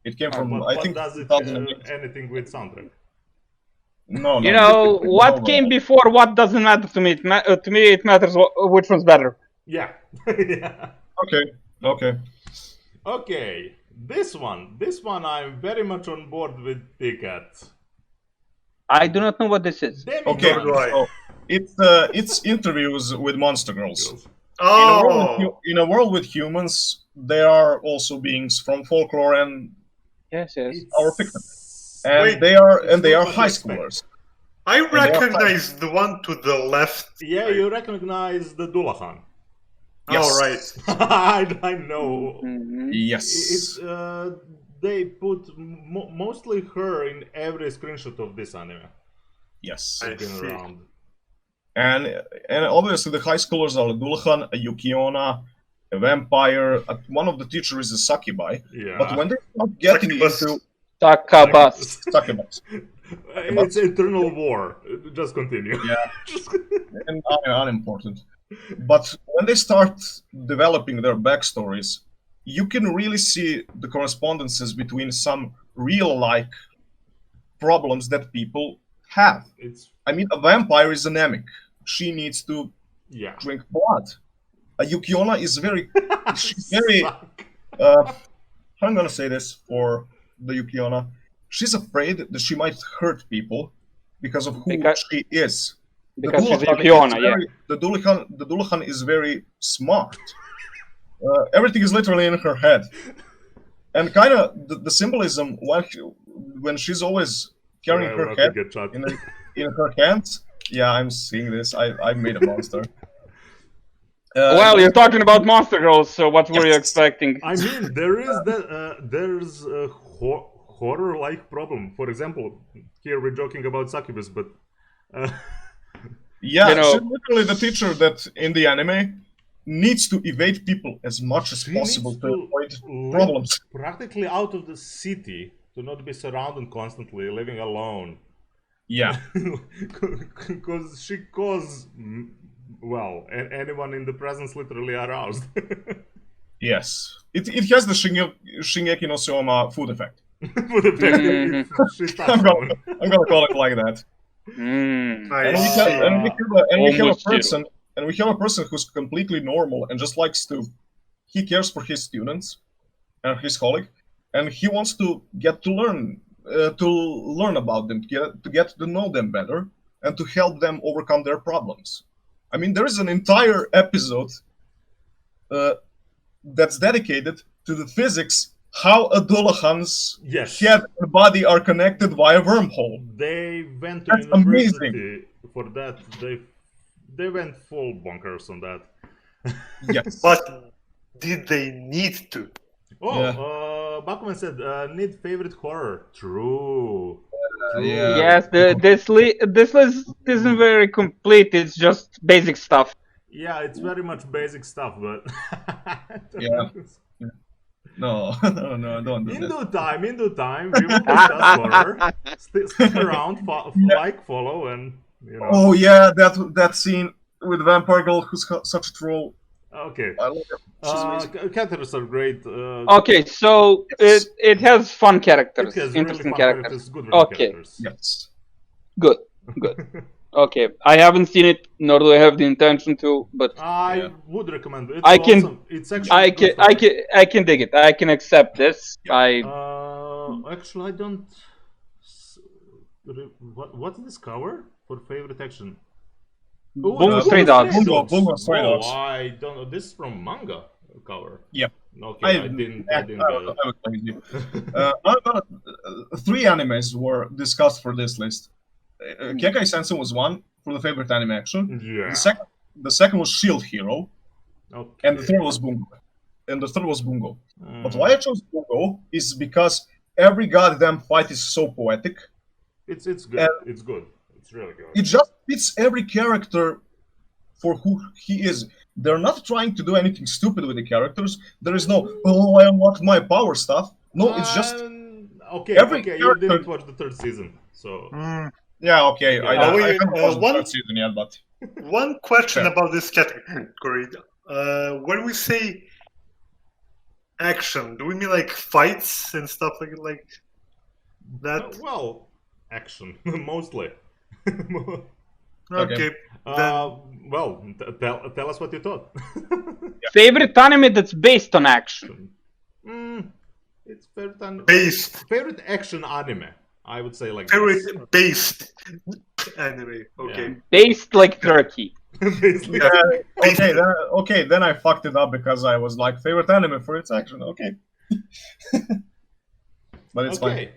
It came from But I what think does it 2008. anything with soundtrack? No, You know, what came before, what doesn't matter to me. To me, it matters which one's better. Yeah. Yeah. Okay. Okay. This one I'm very much on board with TeaCat. I do not know what this is. Okay. Right. So it's interviews with monster girls. Oh, In a world with humans, there are also beings from folklore and Yes. our fiction. And Wait, they are it's not what high you expect. schoolers. I recognize the one to the left. Yeah, you recognize the Dullahan. Yes. Oh, right. I know. Mhm. Yes. It's they put mostly her in every screenshot of this anime. Yes. I Been see. around. And obviously the high schoolers are a Dulhan, a Yukiona, a vampire. One of the teachers is a Succubi. Yeah. But when they start getting Succubus. into Takabas. Succubus, It's eternal war. Just continue. Yeah. and unimportant. But when they start developing their backstories, you can really see the correspondences between some real-like problems that people have. It's I mean, a vampire is anemic. She needs to yeah. drink blood. A Yukiona is she's very, Suck. I'm gonna say this for the Yukiona. She's afraid that she might hurt people because of who she is. Because she's a Dullahan Yukiona, is the Dullahan is very smart. Everything is literally in her head. And kind of the symbolism when she's always carrying Well, her not head to get shot. in her hands. Yeah, I'm seeing this. I made a monster. Well, you're talking about Monster Girls, so what were you Yes. expecting? I mean, there's a horror-like problem. For example, here we're joking about succubus, but Yeah, You know- she's literally the teacher that in the anime needs to evade people as much as she possible needs to to avoid live problems. practically out of the city to not be surrounded constantly, living alone. Yeah, Because she caused, well, anyone in the presence literally aroused. yes. It has the Shingeki no Soma food effect. For the fact that Mhm. she's I'm touchdown. gonna call it like that. I And we see. have, and we have, a, and we have a Almost zero. person, and we have a person who's completely normal and just likes to. He cares for his students and his colleague, and he wants to get to learn about them, to get to know them better, and to help them overcome their problems. I mean, there is an entire episode that's dedicated to the physics how Adulahan's Yes. head and body are connected via wormhole. They went to That's university amazing. for that. They went full bonkers on that. Yes. But did they need to? Oh, Yeah. Bakuman said, need favorite horror. True. True. Yeah. Yes, this list isn't very complete. It's just basic stuff. Yeah, it's very much basic stuff, but Yeah. No, no, don't do in that. due time, we will discuss horror. Stick around, like, follow, and you know. Oh yeah, that scene with Vampire Girl who's such a troll. Okay. I love her. She's amazing. Characters are great. Okay, so it has fun characters, It has interesting really fun characters. good written Okay. characters. Yes. Good. Okay, I haven't seen it, nor do I have the intention to, but I would recommend it. It's I can- awesome. It's actually good stuff. I can dig it. I can accept this. Actually, I don't. What's this cover for favorite action? Bungo it's Stray Dogs. Bungo Stray Dogs. I don't know. This is from Manga cover. Yeah. Okay, I didn't get it. Three animes were discussed for this list. Kekai Sensen was one for the favorite anime action. Yeah. The second was Shield Hero, Okay. and the third was Bungo. But Mm. why I chose Bungo is because every goddamn fight is so poetic. It's good. It's good. It's really good. It just fits every character for who he is. They're not trying to do anything stupid with the characters. There is no, oh, I unlocked my power stuff. No, it's just okay. every Okay, you character- didn't watch the third season, so yeah, okay. I wait, haven't watched the one- third season yet, but One question Sure. about this category. When we say action, do we mean like fights and stuff like that? well, action mostly. Okay. Well, tell us what you thought. favorite anime that's based on action. It's Based. favorite action anime. I would say like this. Favorite based anime. Okay. Based like Turkey. Basically. okay, then I fucked it up because I was like favorite anime for its action. Okay, but it's fine. Okay.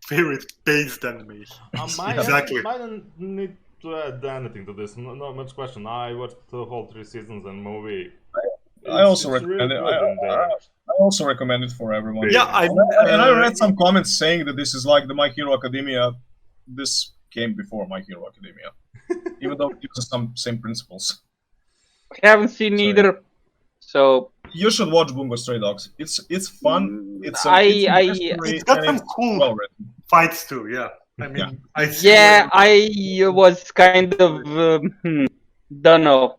Favorite based anime. Exactly. I don't need to add anything to this. Not much question. I watched the whole 3 seasons and movie. I also It's recommend it. really good and, I also recommend it for everyone. Yeah, I And I read some comments saying that this is like the My Hero Academia. This came before My Hero Academia, even though it uses some same principles. I haven't seen Sorry. either, so You should watch Bungo Stray Dogs. It's fun. It's a It's got some cool well written. fights too. Yeah. I mean, Yeah. I see yeah, where- I was kind of don't know.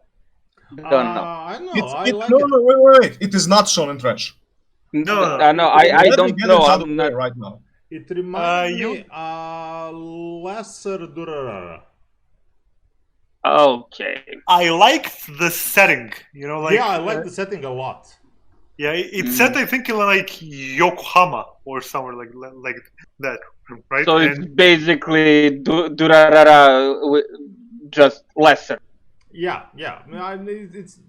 I know. I like no, it. no, wait. It is not Shonen Trash. No. I Let me don't get know. it out of I'm the not. way right now. It reminds you- me lesser Durarara. Okay. I liked the setting. You know, like Yeah, I like the setting a lot. Yeah, it's set I think in like Yokohama or somewhere like that, right? So it's And basically Durarara, just lesser. Yeah. It's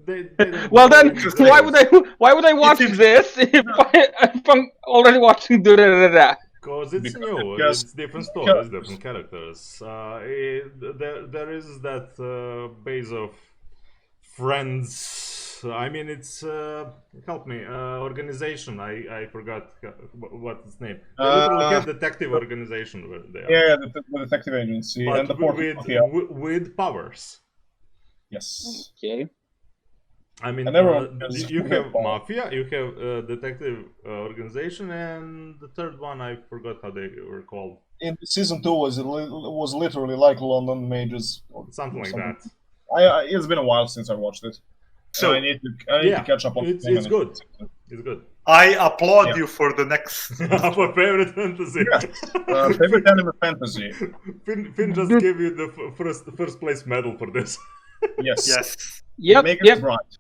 they don't Well then, do why would I watch seems- this if I'm already watching Durarara? Because it's new, because- it's different stories, different characters. There is that base of friends. I mean, it's help me, organization. I forgot what's its name. They literally have detective organization where they are, Yeah, the detective agency but and the port. with powers. Yes. Okay. I mean, And everyone has you have power. mafia, you have detective organization, and the third one I forgot how they were called. In season 2 was literally like London Mages. Or Something like that. It's been a while since I watched it. So, I need to catch up on. It's good. It's good. I applaud you for the next. For favorite fantasy. Favorite anime fantasy. Finn just gave you the first place medal for this. Yes. Yes. Yep, Make it yep. right.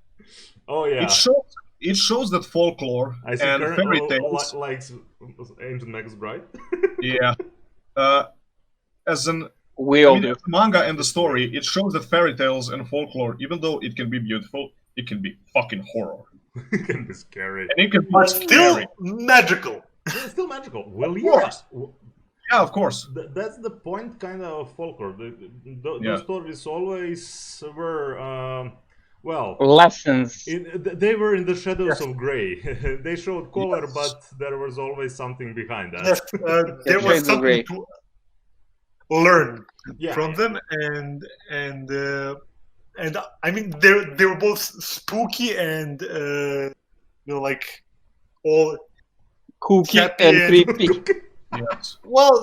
Oh yeah. It shows that folklore I see and fairy tales. likes Ancient Magus Bride. Yeah. As an We all as do. a manga and the story, it shows that fairy tales and folklore, even though it can be beautiful, it can be fucking horror. It can be scary. And it can be But still scary. magical. It's still magical. Well, Of yeah. course. Yeah, of course. That's the point, kind of folklore. Those Yeah. stories always were, well, Lessons. they were in the shadows of gray. They showed color, but there was always something behind that. Yes, there was Shades of grey. something to learn Yeah. from them, and I mean they were both spooky and like all Kooky happy and and- creepy. Yes. well,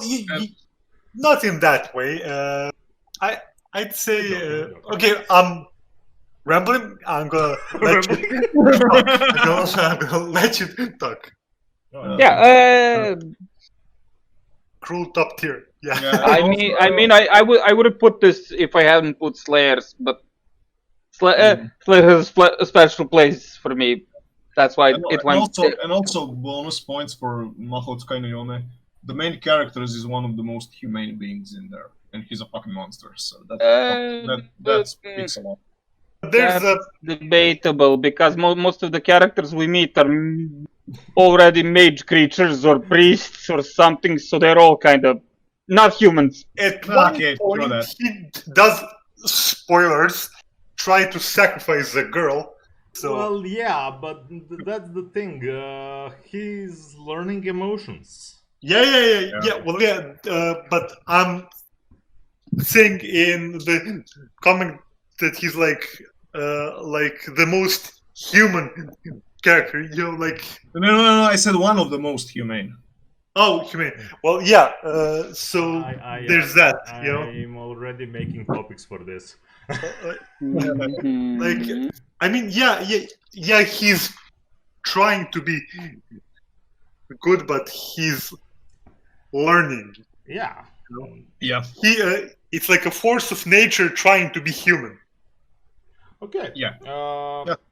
not in that way. I'd say okay. I'm rambling. I'm gonna let you. I'm gonna let you talk. Yeah, Cruel top tier. Yeah. Yeah. I mean, I would have put this if I hadn't put Slayers, but Slayer has a special place for me. That's why it went. And also bonus points for Mahou Tsukai no Yome. The main character is one of the most humane beings in there, and he's a fucking monster. So that speaks a lot. There's a Debatable because most of the characters we meet are already mage creatures or priests or something, so they're all kind of not humans. at one Okay, point throw that. he does spoilers try to sacrifice the girl. So Well, yeah, but that's the thing. He's learning emotions. yeah. Well, yeah, but I'm saying in the comment that he's like the most human character. You know, like No. I said one of the most humane. human. Well, yeah. So there's that. You know, I'm already making topics for this. like I mean, yeah. He's trying to be good, but he's learning. Yeah. Yeah. It's like a force of nature trying to be human. Okay. Yeah.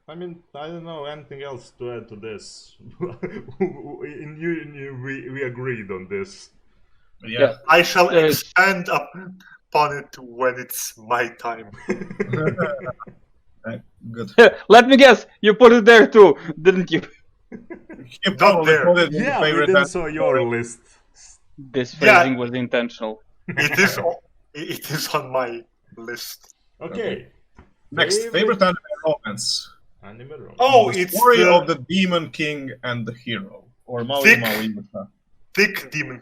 I mean, I don't know anything else to add to this. We agreed on this. Yeah. I shall Yes. expand upon it when it's my time. Good. Let me guess, you put it there too, didn't you? You probably there. put it in Yeah, the we favorite didn't anime. saw your list. This Yeah. phrasing was intentional. It is on my list. Okay. Next, favorite anime romance. Anime romance. Oh, The it's story the of the demon king and the hero, or Maui Thick. Maui. thick demon.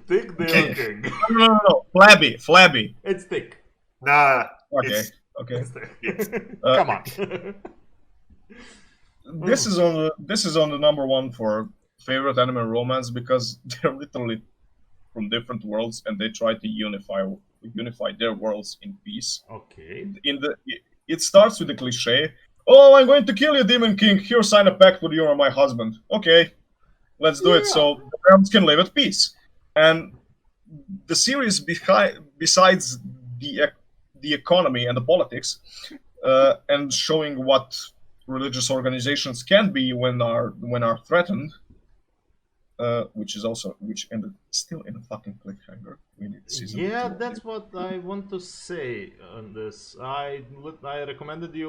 Thick Demon King. No. Flabby. It's thick. Nah, Okay. it's Okay. It's thick. Come on. This is on the number one for favorite anime romance because they're literally from different worlds and they try to unify their worlds in peace. Okay. It starts with the cliche, "Oh, I'm going to kill you, Demon King. Here, sign a pact with you or my husband." Okay, let's do it so the realms can live at peace. And the series besides the economy and the politics, and showing what religious organizations can be when are threatened, which ended still in a fucking cliffhanger. We need season Yeah, 2. that's what I want to say on this. I recommended you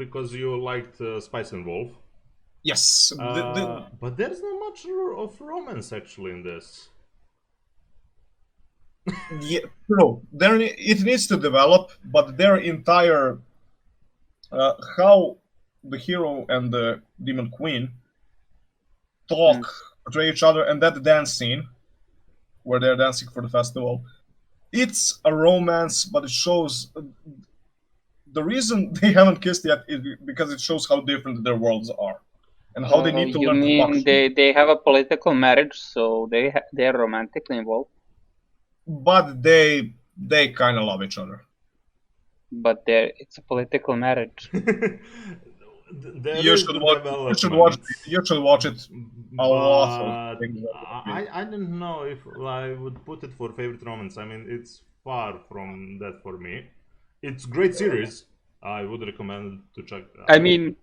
because you liked Spice and Wolf. Yes. But there's not much of romance actually in this. Yeah, no, it needs to develop, but their entire how the hero and the demon queen talk to each other, and that dance scene where they're dancing for the festival, it's a romance, but it shows the reason they haven't kissed yet is because it shows how different their worlds are and how they need to You learn to mean function. they have a political marriage, so they're romantically involved, But they kind of love each other. but it's a political marriage. There You is should the watch. development, You should watch it. A lot of but things. I don't know if I would put it for favorite romance. I mean, it's far from that for me. It's great series. I would recommend to check. I mean,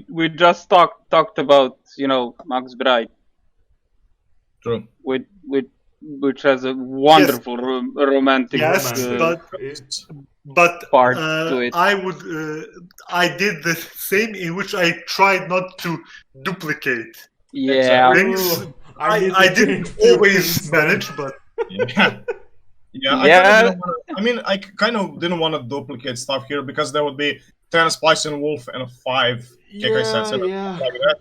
we just talked about Max Bright, True. which has a wonderful romantic Yes, It's but part to it. I did the same, in which I tried not to duplicate Yeah. things. I need to I change didn't few always things. manage, but Yeah. Yeah, Yeah. I kind of didn't want to duplicate stuff here because there would be 10 Spice and Wolf and 5 KK sets and Yeah. like that.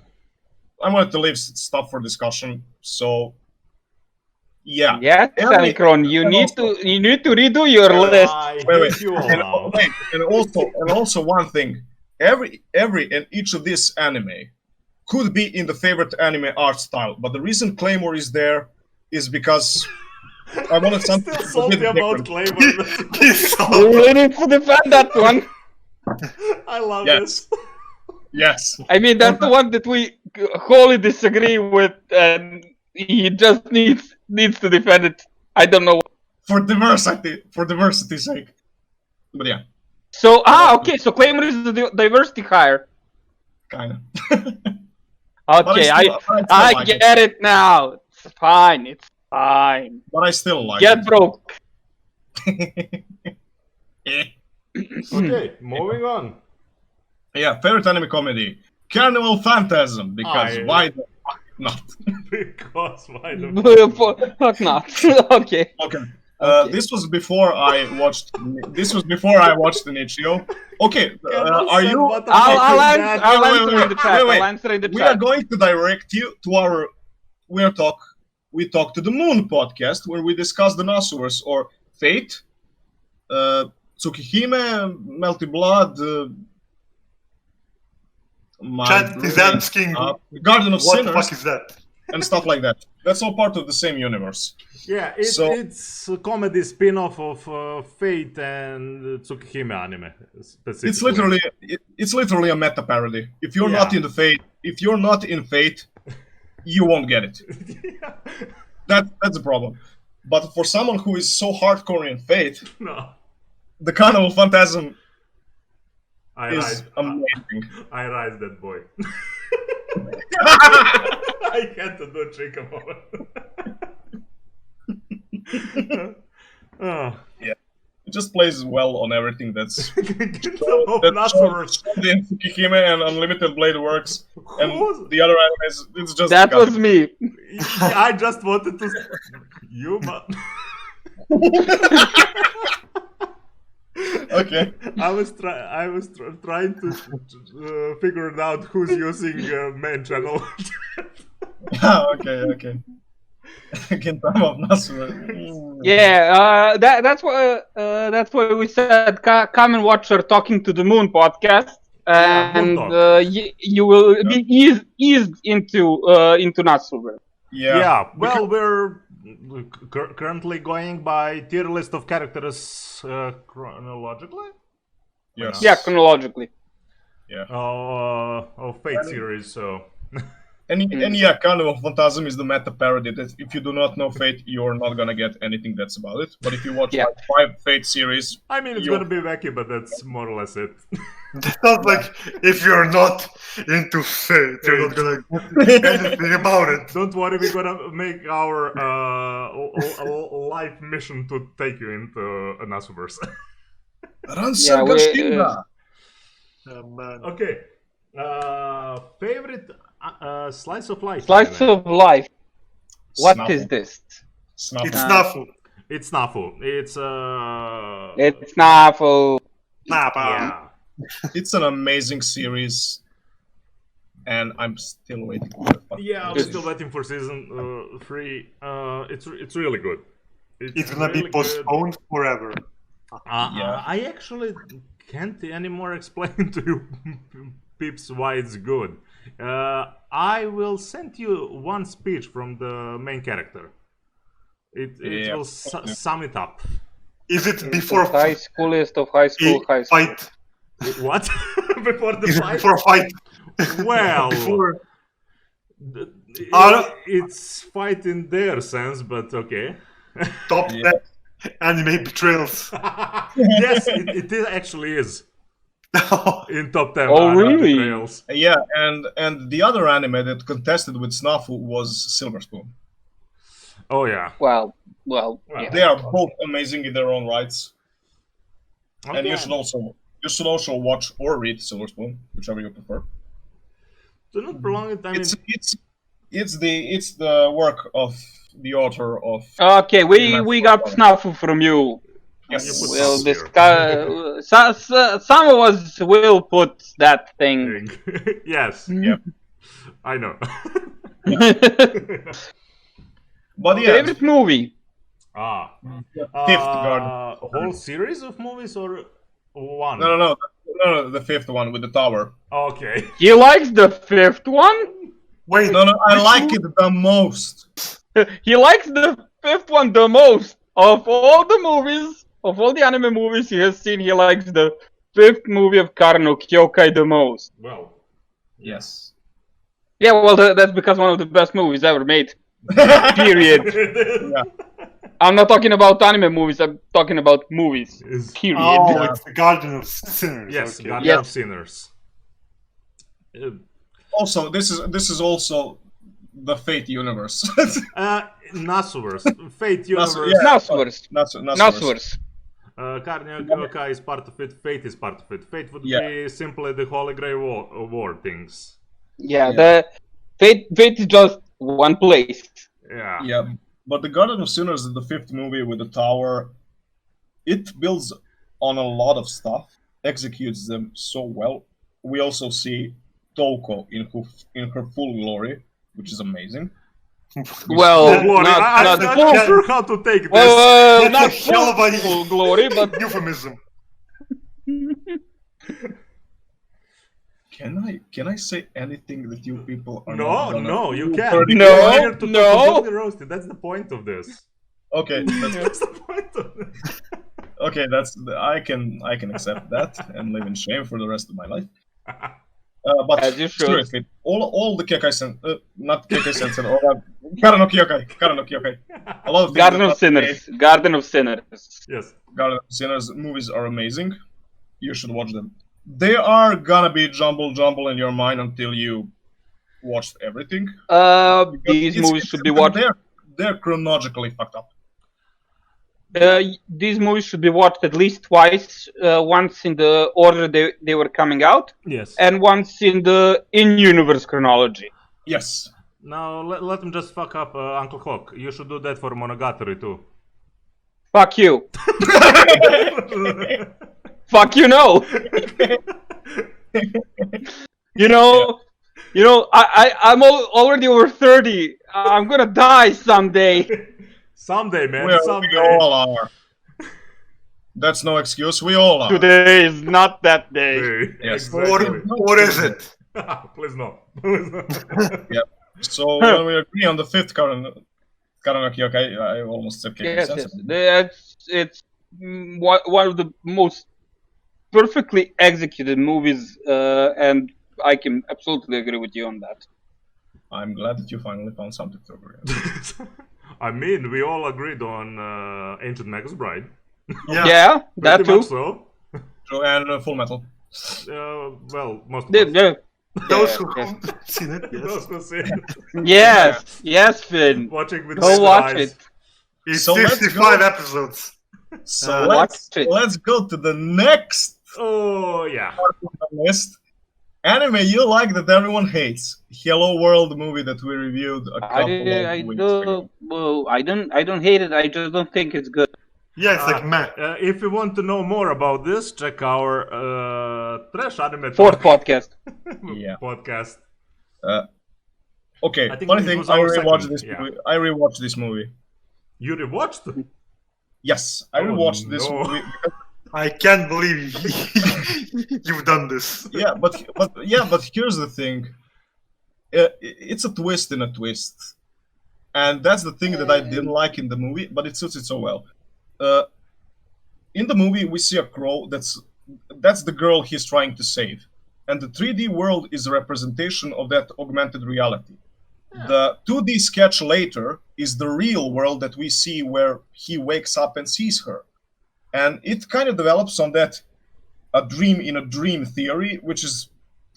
I wanted to leave stuff for discussion, so yeah. Yes, Every- Anikron, you need to redo your list. I Wait. hate you all And, now. and also one thing, every and each of this anime could be in the favorite anime art style, but the reason Claymore is there is because I wanted something Still a salty bit about different. Claymore. this We need to defend that one. I love Yes. this. Yes. I mean, that's the one that we wholly disagree with, and he just needs to defend it. I don't know. For diversity's sake. But yeah, So okay. So Claymore is the diversity hire. kind of. Okay, I get it now. It's fine. It's fine. But I still like Get broke. it. Okay, moving on. Yeah, favorite anime comedy. Carnival Phantasm, because I- why the fuck not? Because why the Fuck not. Okay. Okay. Okay. This was before I watched the Nichio. Okay, are you? I'll Wait, answer in the chat. wait. I'll answer in the We are chat. going to direct you to our We Talk to the Moon podcast, where we discuss the Nasuverse or Fate, Tsukihime, Melty Blood, Chat is asking, Garden of what the Sinners, fuck is that? and stuff like that. That's all part of the same universe. Yeah, So- it's a comedy spin-off of Fate and Tsukihime anime. Specifically. It's literally a meta parody. If you're Yeah. not in Fate, you won't get it. Yeah. That's a problem. But for someone who is so hardcore in Fate, No, the Carnival Phantasm I is rise. amazing. I rise that boy. I had to do trick about it. Oh. It just plays well on everything that's Get some of Nasuverse. in Tsukihime and Unlimited Blade Works, and Who's- the other animes. It's just That was me. I just wanted to. You, man. okay. I was trying to figure it out who's using main channel. okay. Gintama of Nasura. Yeah, that's why we said come and watch our Talking to the Moon podcast, and Moon Talk. you will be eased into Natsuver. Yeah. Well, we're currently going by tier list of characters chronologically. Yes. Yeah, chronologically. Of Fate series, so. And yeah, Carnival Phantasm is the meta parody that if you do not know Fate, you're not gonna get anything that's about it. But if you watch Yeah. like 5 Fate series, I mean, it's You- gonna be wacky, but that's more or less it. It's not like if you're not into Fate, you're not gonna get anything about it. Don't worry, we're gonna make our life mission to take you into a Nasuverse. Ransan we- Gashinda! Man. Okay. Favorite slice of life. Slice anime? of life. What Snafu. is this? Snafu. It's Snafu. It's Nafu. It's It's Nafu. yeah. It's an amazing series, and I'm still waiting for it. Yeah, I'm It's- still waiting for season 3. It's really good. It's gonna really be postponed forever. Yeah. I actually can't anymore explain to you, peeps, why it's good. I will send you one speech from the main character. It Yeah. will sum it up. Is it before High schoolist of high school, high school. fight What? Before the fight? Before a fight. Well, Before it's fight in their sense, but okay. top 10 anime betrayals. Yes, it actually is in top 10 Oh, anime really? betrayals. Yeah, and the other anime that contested with Snafu was Silver Spoon. Oh yeah. Well, yeah. They are both amazing in their own rights, and Okay. you should also watch or read Silver Spoon, whichever you prefer. Do not prolong it. I mean, It's the work of the author of. Okay, we got Snafu from you. Yes. You put We'll Snafu discuss. Some of us will put that thing. thing. Yes, Yep. I know. But yeah, Favorite movie? Fifth Garden. Whole series of movies or one? No, the fifth one with the tower. Okay. He likes the fifth one. Wait, No, I like it the most. He likes the fifth one the most of all the movies, of all the anime movies he has seen. He likes the fifth movie of Karno Kyokai the most. Well, Yes. Yeah, well, that's because one of the best movies ever made. Period. Yeah. I'm not talking about anime movies. I'm talking about movies. is Period. oh, it's the Garden of Sinners. yes, okay. Guardian Yeah. of Sinners. Also, this is also the Fate universe. Nasuverse, Fate Universe. yeah. Nasverse. Not Nasverse. Karnia Kyokai is part of it. Fate is part of it. Fate would be simply the Holy Grail War things. Yeah, the Fate is just one place. Yeah. Yeah, but the Garden of Sinners, the fifth movie with the tower, it builds on a lot of stuff, executes them so well. We also see Toko in her full glory, which is amazing. Well, Glory. I'm not not sure how to take this. That's not a hell of a full glory, but euphemism. Can I say anything that you people are No, not gonna... no, you can't. No, because no, we're here to no. totally roast it. That's the point of this. Okay, That's the point of this. okay, I can accept that and live in shame for the rest of my life. But As you should. seriously, all the Kyokai not Kyokai Sensen, or Kara no Kyokai. A lot of things Garden that of are Sinners. Garden of Sinners. Yes. Garden of Sinners movies are amazing. You should watch them. They are gonna be jumble in your mind until you watched everything. These movies should be watched. They're chronologically fucked up. These movies should be watched at least twice. Once in the order they were coming out, Yes. and once in the in-universe chronology. Yes. Now let him just fuck up Uncle Hawk. You should do that for Monogatari too. Fuck you. Fuck you, no. You know, I'm already over 30. I'm gonna die someday. Someday, man. We someday. all are. That's no excuse. We all are. Today is not that day. Hey, Yes. exactly. What is it? Please no. Please no. So when we agree on the fifth Kara no Kyokai, I almost said Kyokai Yes, Sensen. it's one of the most perfectly executed movies, and I can absolutely agree with you on that. I'm glad that you finally found something to agree on. I mean, we all agreed on Ancient Magus Bride. Yeah, that Pretty too. much so. So, and Full Metal. Well, most of Yeah, us. yeah. Those who yes. haven't seen it, yes. Those who see it. Yes, Finn. Watching with Go red watch eyes. it. It's So let's 65 go. episodes. So Watch it. let's go to the next Oh, yeah. part of the list. Anime you like that everyone hates. Hello World movie that we reviewed a couple of weeks ago. I don't hate it. I just don't think it's good. Yeah, it's like meh. If you want to know more about this, check our Trash Anime Fourth podcast. Yeah. podcast. Okay, I think funny it thing, was I our rewatched second, this yeah. movie. I rewatched this movie. You rewatched? Yes, I Oh, rewatched this no. movie. I can't believe you've done this. Yeah, but here's the thing. It's a twist in a twist, and that's the thing that I didn't like in the movie. But it suits it so well. In the movie, we see a crow that's that's the girl he's trying to save, and the 3D world is a representation of that augmented reality. The 2D sketch later is the real world that we see where he wakes up and sees her. And it kind of develops on that a dream in a dream theory, which is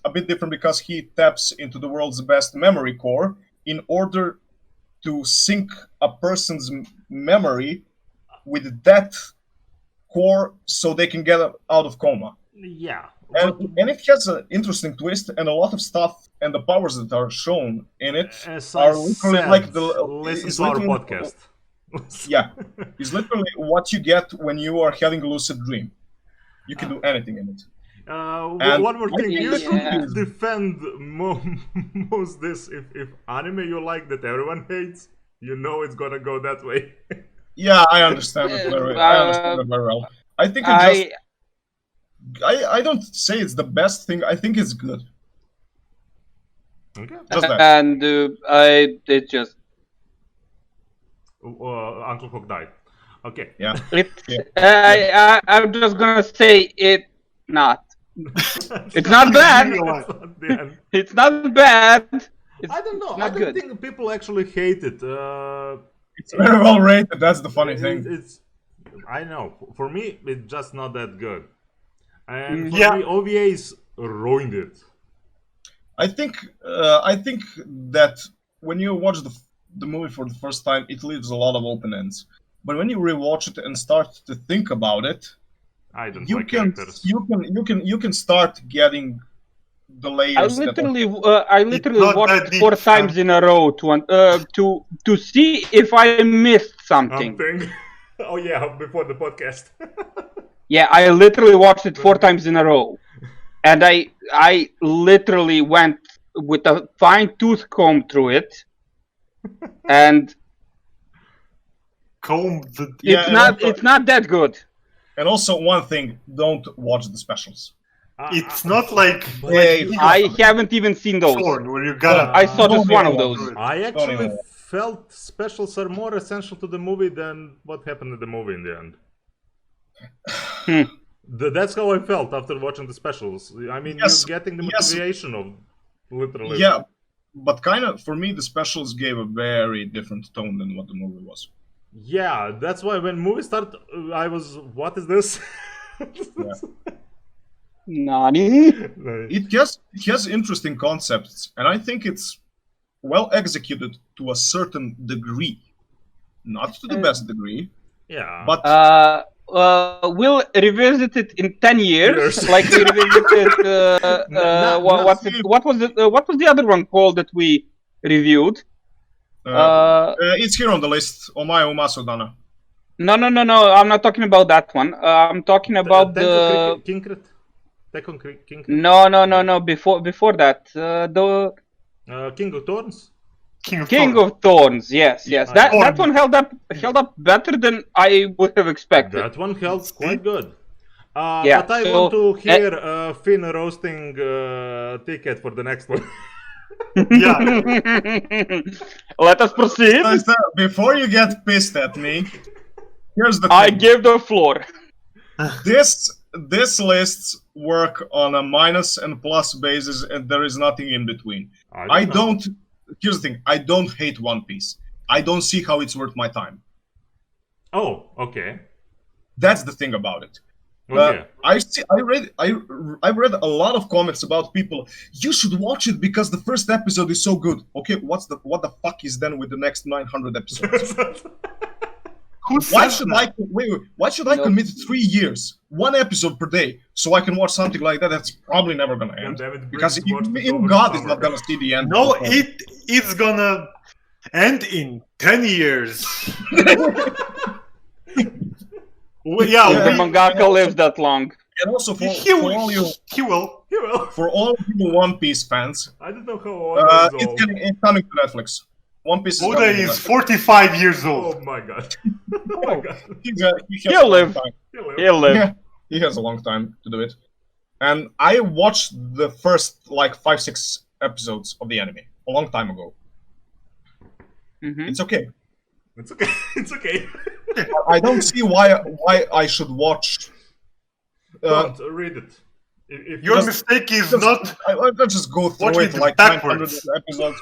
a bit different because he taps into the world's best memory core in order to sync a person's memory with that core so they can get out of coma. Yeah. And it has an interesting twist, and a lot of stuff and the powers that are shown in it As are I literally said, like listen it's to our literally- podcast. Yeah, it's literally what you get when you are having a lucid dream. You can do anything in it. And One more thing, you Yeah. should defend most this. If anime you like that everyone hates, you know it's gonna go that way. Yeah, I understand it very, I understand it very well. I think it just I don't say it's the best thing. I think it's good. Okay. Just that. And it just Uncle Hook died. Okay. Yeah. I'm just gonna say it not. It's not bad. That's not the end. It's not bad. It's, I don't know. it's I not don't good. think people actually hate it. It's very well rated. That's the funny thing. It's. I know. For me, it's just not that good. And for Yeah. me, OVAs ruined it. I think that when you watch the movie for the first time, it leaves a lot of open ends. But when you rewatch it and start to think about it, I don't you like can characters. you can start getting the I layers. literally It's not watched that deep, 4 times in a row to see if I missed something. Something. Oh yeah, before the podcast. Yeah, I literally watched it 4 times in a row, and I literally went with a fine tooth comb through it, and Comb the. Yeah, and also- it's not that good. And also one thing, don't watch the specials. It's not like Hey, I haven't even seen those. Thorn where you gotta. I saw just Don't one of even those. watch it. I actually even- felt specials are more essential to the movie than what happened in the movie in the end. That's how I felt after watching the specials. I mean, Yes, you're getting the yes. motivation of literally. Yeah, but kind of for me, the specials gave a very different tone than what the movie was. Yeah, that's why when movie started, I was, what is this? Nani? It has interesting concepts, and I think it's well executed to a certain degree, not to the best degree, Yeah. but We'll revisit it in 10 years, Years. like we revisited. What was the other one called that we reviewed? it's here on the list. Omae Umasodana. No. I'm not talking about that one. I'm talking about the. Kinkrit? Tekken Kinkrit? No. Before that, the King of Thorns? King of Thorns. Yes. That Thorn. one held up better than I would have expected. That one held quite good. Yeah, But I so- want to hear Finn roasting TeaCat for the next one. Yeah. Let us proceed. Before you get pissed at me, here's the I thing. give the floor. This lists work on a minus and plus basis, and there is nothing in between. I know. don't. Here's the thing. I don't hate One Piece. I don't see how it's worth my time. Oh, okay. That's the thing about it. Okay. I read a lot of comments about people. You should watch it because the first episode is so good. Okay, what the fuck is then with the next 900 episodes? Why should I Why should I commit 3 years, 1 episode per day, so I can watch something like that? That's probably never gonna end. David Because Briggs watched it even over God the is not summer. gonna see the end. No, before. it's gonna end in 10 years. Yeah, The mangaka lives that long. And also for He all will. you He will. You will. for all you One Piece fans, I don't know how old he is old. it's coming to Netflix. One Piece is Oda coming to is Netflix. 45 years old. Oh my god. Oh my god. He has He'll a long live. time. You will. He'll live. Yeah, he has a long time to do it. And I watched the first like 5-6 episodes of the anime a long time ago. Mhm. It's okay. It's okay. It's okay. I don't see why I should watch Don't read it. If Your you- mistake is Just- not I'll just go through watching it it like 900 backwards. episodes.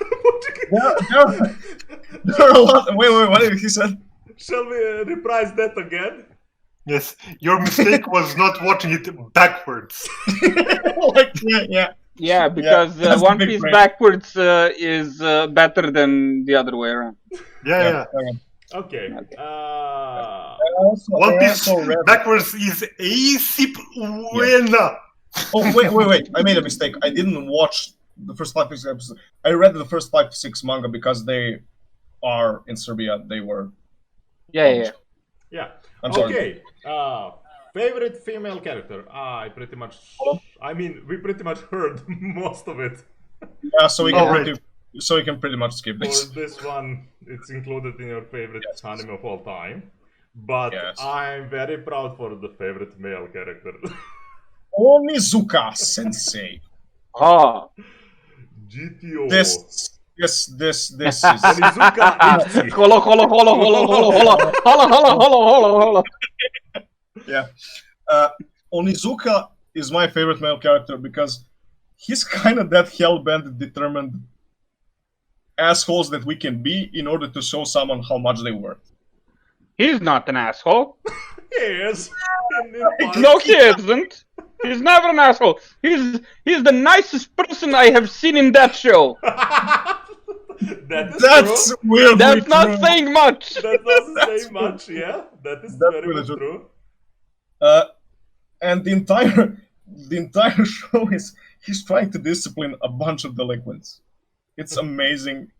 There are a lot. Wait, what did he say? Shall we reprise that again? Yes, your mistake was not watching it backwards. Like, yeah. Yeah, because that's the One big Piece break. backwards is better than the other way around. Yeah. Okay. One Piece also read. backwards is AAP Buena. Oh wait! I made a mistake. I didn't watch the first 5 to 6 episodes. I read the first 5 to 6 manga because they are in Serbia. They were. Yeah. Yeah. I'm sorry. Okay. Favorite female character? I pretty much. I mean, we pretty much heard most of it. Yeah, so we Oh, can right. so we can pretty much skip For this. this one, it's included in your favorite Yes. anime of all time. But Yes. I'm very proud for the favorite male character. Onizuka Sensei. Ah, GTO. This is. Onizuka Ichi. Hola. Yeah. Onizuka is my favorite male character because he's kind of that hell-bent, determined assholes that we can be in order to show someone how much they worth. He's not an asshole. Yes. No, he isn't. He's never an asshole. He's the nicest person I have seen in that show. That's That's true. weirdly That's not true. saying much. That doesn't say much, yeah. That is That's very really much true. true. And the entire show is he's trying to discipline a bunch of delinquents. It's amazing,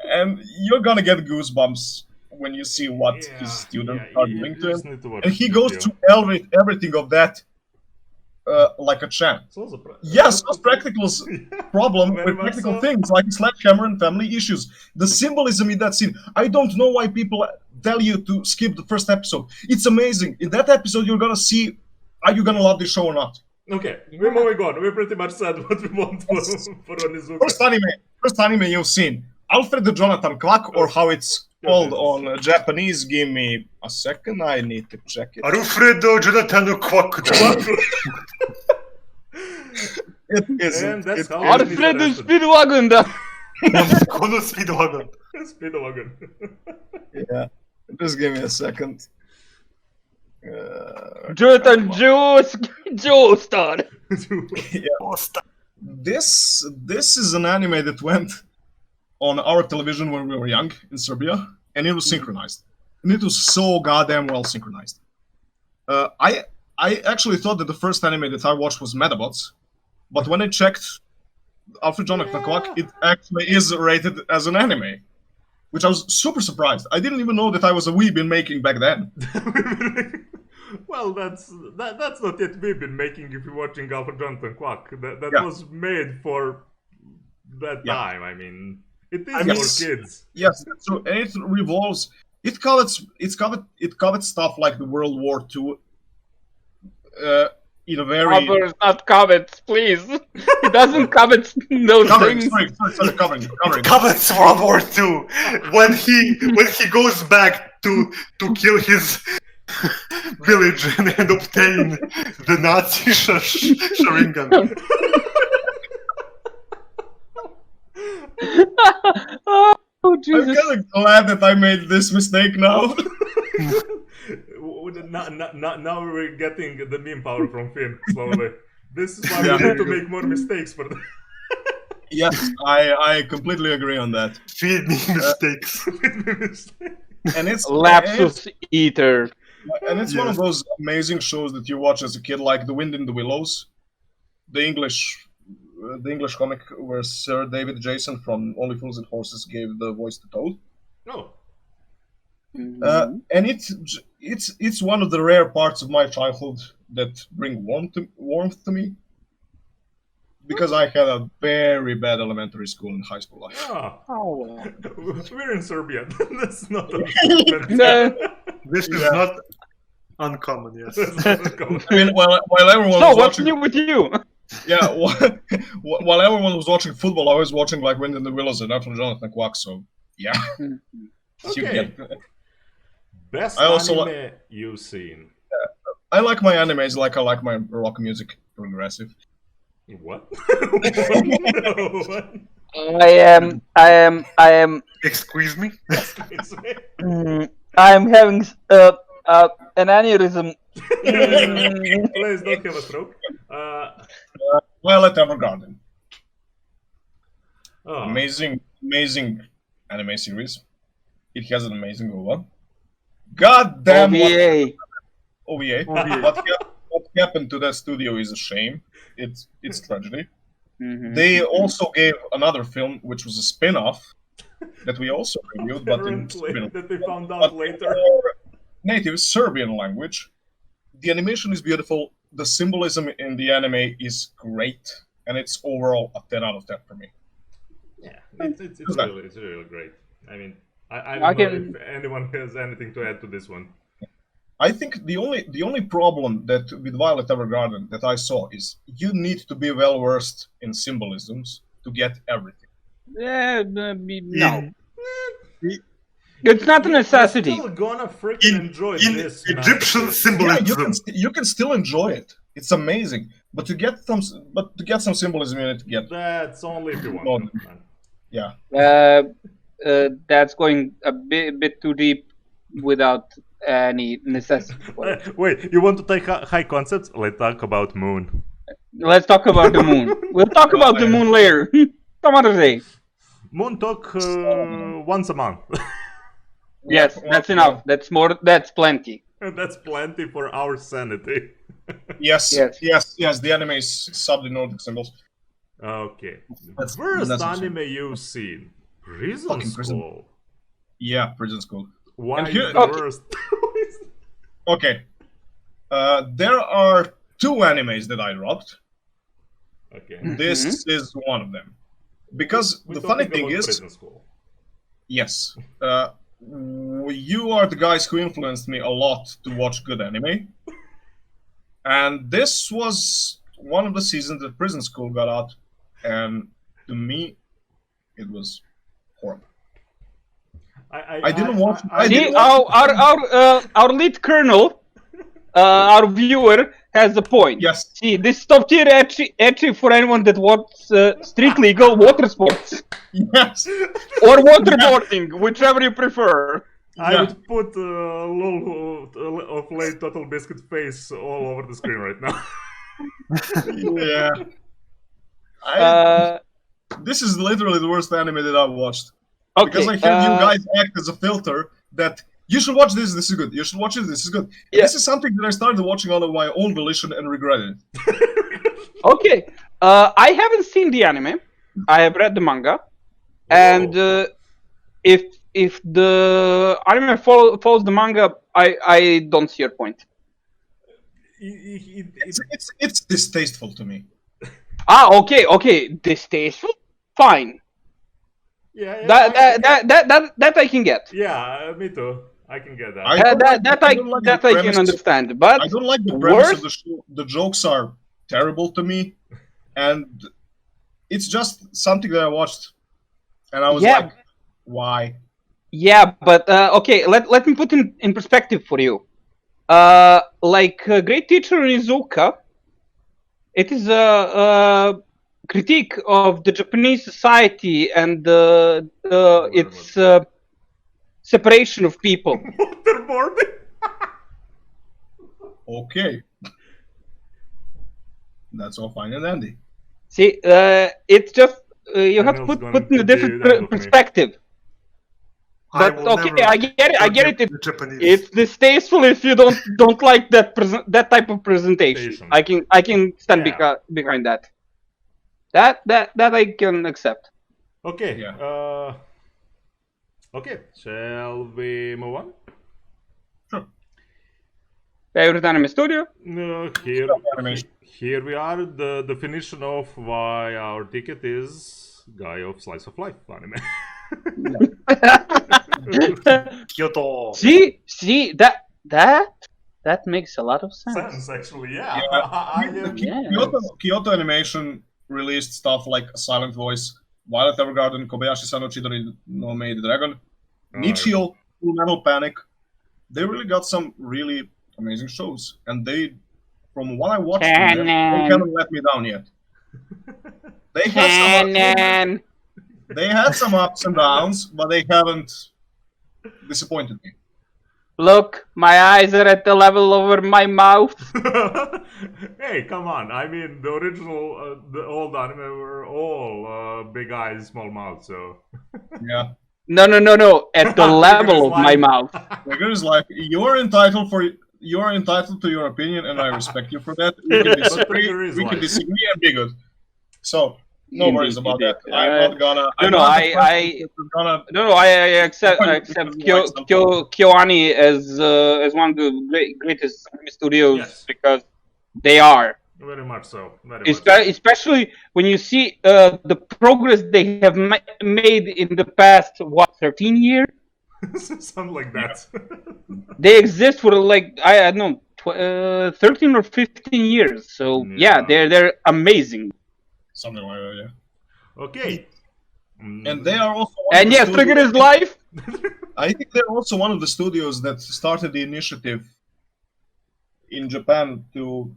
and you're gonna get goosebumps when you see what his students are doing to him. And he goes through everything of that like a champ. Yes, those practicals problem Very with much practical so. things like sledgehammer and family issues. The symbolism in that scene. I don't know why people tell you to skip the first episode. It's amazing. In that episode, you're gonna see are you gonna love this show or not. Okay, we're moving on. We pretty much said what we want for Onizuka. First anime you've seen. Alfred the Jonathan Clock, or how it's called on Japanese. Give me a second. I need to check it. Alfredo Jonathan Quack. It isn't. And that's how Alfred Speedwagon da. Kono Speedwagon. Speedwagon. Yeah. Just give me a second. Jonathan Joestar. This is an anime that went on our television when we were young in Serbia, and it was synchronized, and it was so goddamn well synchronized. I actually thought that the first anime that I watched was Metabots, but when I checked Alfred Jonathan Clock, it actually is rated as an anime, which I was super surprised. I didn't even know that I was a weeb in making back then. Well, that's not yet we've been making if you're watching Alfred Jonathan Quack. That Yeah. was made for that Yeah. time. I mean, it is I mean, for kids. Yes, so and it revolves. It covets stuff like the World War II. In a very Covers, not covets, please. He doesn't covet those covering. things. Sorry, covering. Covets World War II when he goes back to kill his village and obtain the Nazi Sharingan. Oh, I'm Jesus. kind of glad that I made this mistake now. Now we're getting the meme power from Finn slowly. This is why we need to make more mistakes for Yes, I completely agree on that. Feed me mistakes. And it's Lapsus Eater. and it's one of those amazing shows that you watch as a kid, like The Wind in the Willows, the English comic where Sir David Jason from Only Fools and Horses gave the voice to Toad. No. And it's one of the rare parts of my childhood that bring warmth to me, because I had a very bad elementary school and high school life. Ah, Oh. we're in Serbia. That's not No. This is not uncommon, yes. I mean, while everyone So, was what's watching, new with you? yeah, while everyone was watching football, I was watching like Wind in the Willows and Alfred Jonathan Quack. So yeah, you Okay. get. Best I also anime you've seen. I like my animes like I like my rock music, progressive. What? What? I am. Excuse me? I am having an aneurysm. Please don't have a stroke. Violet Evergarden. Oh. Amazing anime series. It has an amazing OVA. God damn OVA. What happened to that studio is a shame. It's tragedy. Mhm. They also gave another film, which was a spin-off that we also reviewed, but in Apparently, that we found but out in later. native Serbian language. The animation is beautiful. The symbolism in the anime is great, and it's overall a 10 out of 10 for me. Yeah, it's really great. I mean, I don't know if anyone has anything to add to this one. I think the only problem that with Violet Evergarden that I saw is you need to be well versed in symbolisms to get everything. No. It's not a necessity. You're still gonna freaking enjoy In this. Egyptian masterpiece. symbolism. You can still enjoy it. It's amazing, but to get some symbolism in it, to get That's only if you want to, man. yeah. That's going a bit too deep without any necessity. Wait, you want to take high concepts? Let's talk about moon. Let's talk about the moon. We'll talk about the moon later. Some other day. Moon talk once a month. Yes, that's enough. That's more. That's plenty. That's plenty for our sanity. Yes. The anime is subbed in Nordic symbols. Okay. That's First awesome. anime you've seen. Prison Fucking Prison. School. Yeah, Prison School. Why And here- the worst? Okay. There are two animes that I dropped. Okay. This is one of them. Because We're the funny talking thing about is, Prison School. yes, you are the guys who influenced me a lot to watch good anime. And this was one of the seasons that Prison School got out. And to me, it was horrible. I didn't watch. I See, didn't watch. our lead colonel, our viewer, has a point. Yes. See, this top tier etchy for anyone that wants street legal water sports Yes. or waterboarding, whichever you prefer. I Yeah. would put lol of late Total Biscuit face all over the screen right now. Yeah. This is literally the worst anime that I've watched. Okay. Because I heard you guys act as a filter that you should watch this is good. You should watch it, this is good. Yeah. This is something that I started watching out of my own volition and regretted it. Okay. I haven't seen the anime. I have read the manga, and if the anime follows the manga, I don't see your point. It's distasteful to me. Okay. Distasteful? Fine. Yeah, That I can get. yeah, me too. I can get that. I don't like the I can premise. understand. But I don't like the premise worse? of the show. The jokes are terrible to me, and it's just something that I watched, and I was Yeah. like, why? Yeah, but okay. Let me put in perspective for you. Like Great Teacher Izuka, it is a critique of the Japanese society and its separation of people. Waterboarding? Okay. That's all fine and dandy. See, it's just you have to Daniel's put going in a to different be that with me. perspective. But will okay, never I get it. forget the Japanese. It's distasteful if you don't like that type of presentation. I can stand Yeah. behind that. That I can accept. Okay. Yeah. Okay. Shall we move on? Sure. Favorite anime studio? Animation. Here we are. The definition of why our ticket is guy of slice of life anime. Kyoto. See that makes a lot of sense. Sense, actually, yeah. Yeah. Kyoto Animation released stuff like Silent Voice, Violet Evergarden, Kobayashi-san no Chidori no Maid Dragon, Nichio, Full Metal Panic. They really got some really amazing shows, and they, from what I watched, them, they haven't let me down yet. They had some ups and downs, but they haven't disappointed me. Look, my eyes are at the level over my mouth. Hey, come on! I mean, the original, the old anime were all big eyes, small mouth. So Yeah. No. At the level of my mouth. Figure is like you're entitled to your opinion, and I respect you for that. We can disagree, and be good. So no worries about that. I'm not gonna. I accept KyoAni as one of the greatest anime studios because they are. Very much so. Especially when you see the progress they have made in the past 13 years. Something like that. They exist for like I don't know 13 or 15 years. So yeah they're amazing. Something like that, yeah. Okay. And they are also. And yes, Trigger is live. I think they're also one of the studios that started the initiative in Japan to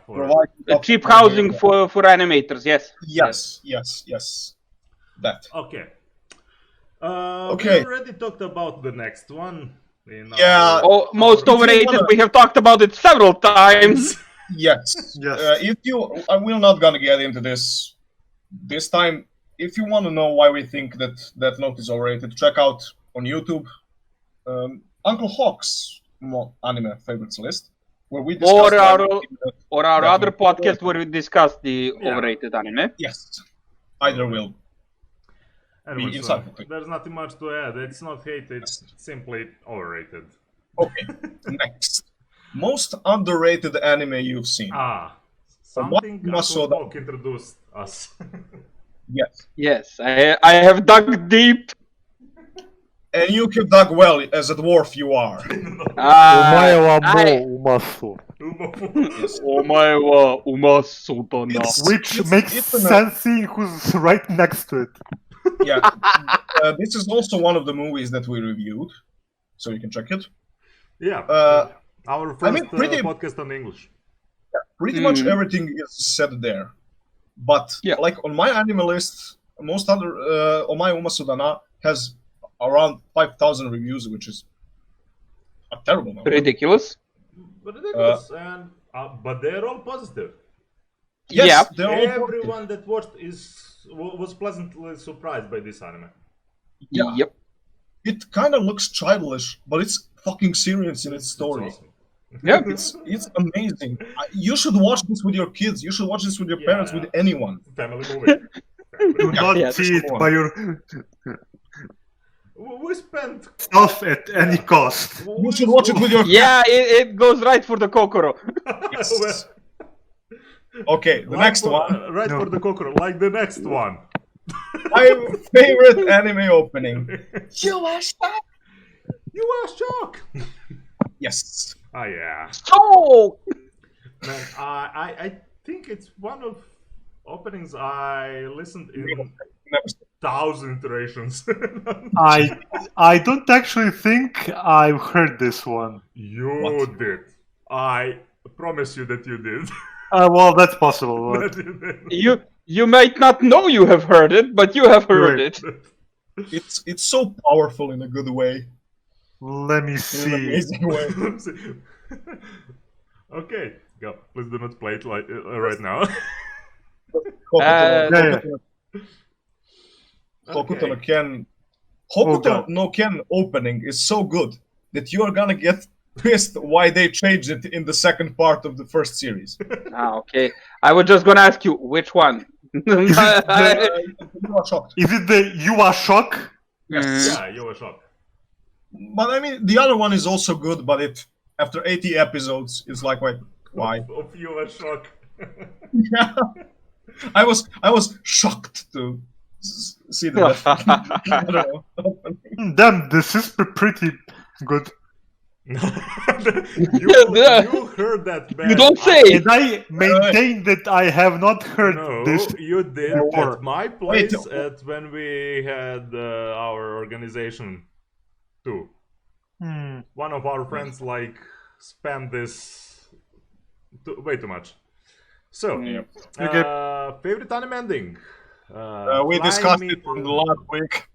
provide cheap housing for animators. Yes. That. Okay. Okay. We already talked about the next one. Most overrated. We have talked about it several times. Yes. I will not gonna get into this time. If you want to know why we think that note is overrated, check out on YouTube Uncle Hawk's anime favorites list, where we discuss our other podcast where we discuss the overrated anime. Yes, either will anyway, be insightful. There's nothing much to add. It's not hate. It's simply overrated. Okay, next. Most underrated anime you've seen. Something Uncle Hawk introduced us. Yes, I have dug deep. And you have dug well as a dwarf you are. Which makes sense seeing who's right next to it. Yeah, this is also one of the movies that we reviewed, so you can check it. Yeah, our first podcast on English. Yeah, pretty much everything is said there. But like on my anime list, most other Omae Umasudana has around 5,000 reviews, which is a terrible number. Ridiculous. And but they're all positive. Yes, everyone that watched was pleasantly surprised by this anime. Yeah. Yep. It kind of looks childish, but it's fucking serious in its story. It's awesome. Yeah, it's amazing. You should watch this with your kids. You should watch this with your parents, with anyone. Family movie. Do not see it by your We spent stuff at any cost. You should watch it with your it goes right for the Kokoro. Yes. Okay, the next one. Right for the Kokoro, like the next one. My favorite anime opening. You are shocked. Yes. Oh yeah. So. Man, I think it's one of openings I listened in 1,000 iterations. I don't actually think I've heard this one. You did. I promise you that you did. Well, that's possible. But... You might not know you have heard it, but you have heard it. It's so powerful in a good way. Let me see. In an amazing way. Okay, go. Please do not play it like right now. Hokuto no Ken opening is so good that you are gonna get pissed why they changed it in the second part of the first series. Okay. I was just gonna ask you which one. You are shocked. Is it the You Are Shock? Yes. Yeah, You Are Shock. But I mean, the other one is also good, but it after 80 episodes, it's like, wait, why? Of You Are Shock. Yeah. I was shocked to see that. I don't know. Damn, this is pretty good. you heard that, man. You don't say. And I maintain that I have not heard this. You did at my place when we had our organization too. One of our friends spam this way too much. So, favorite anime ending? We Fly discussed Me it to- on the last week.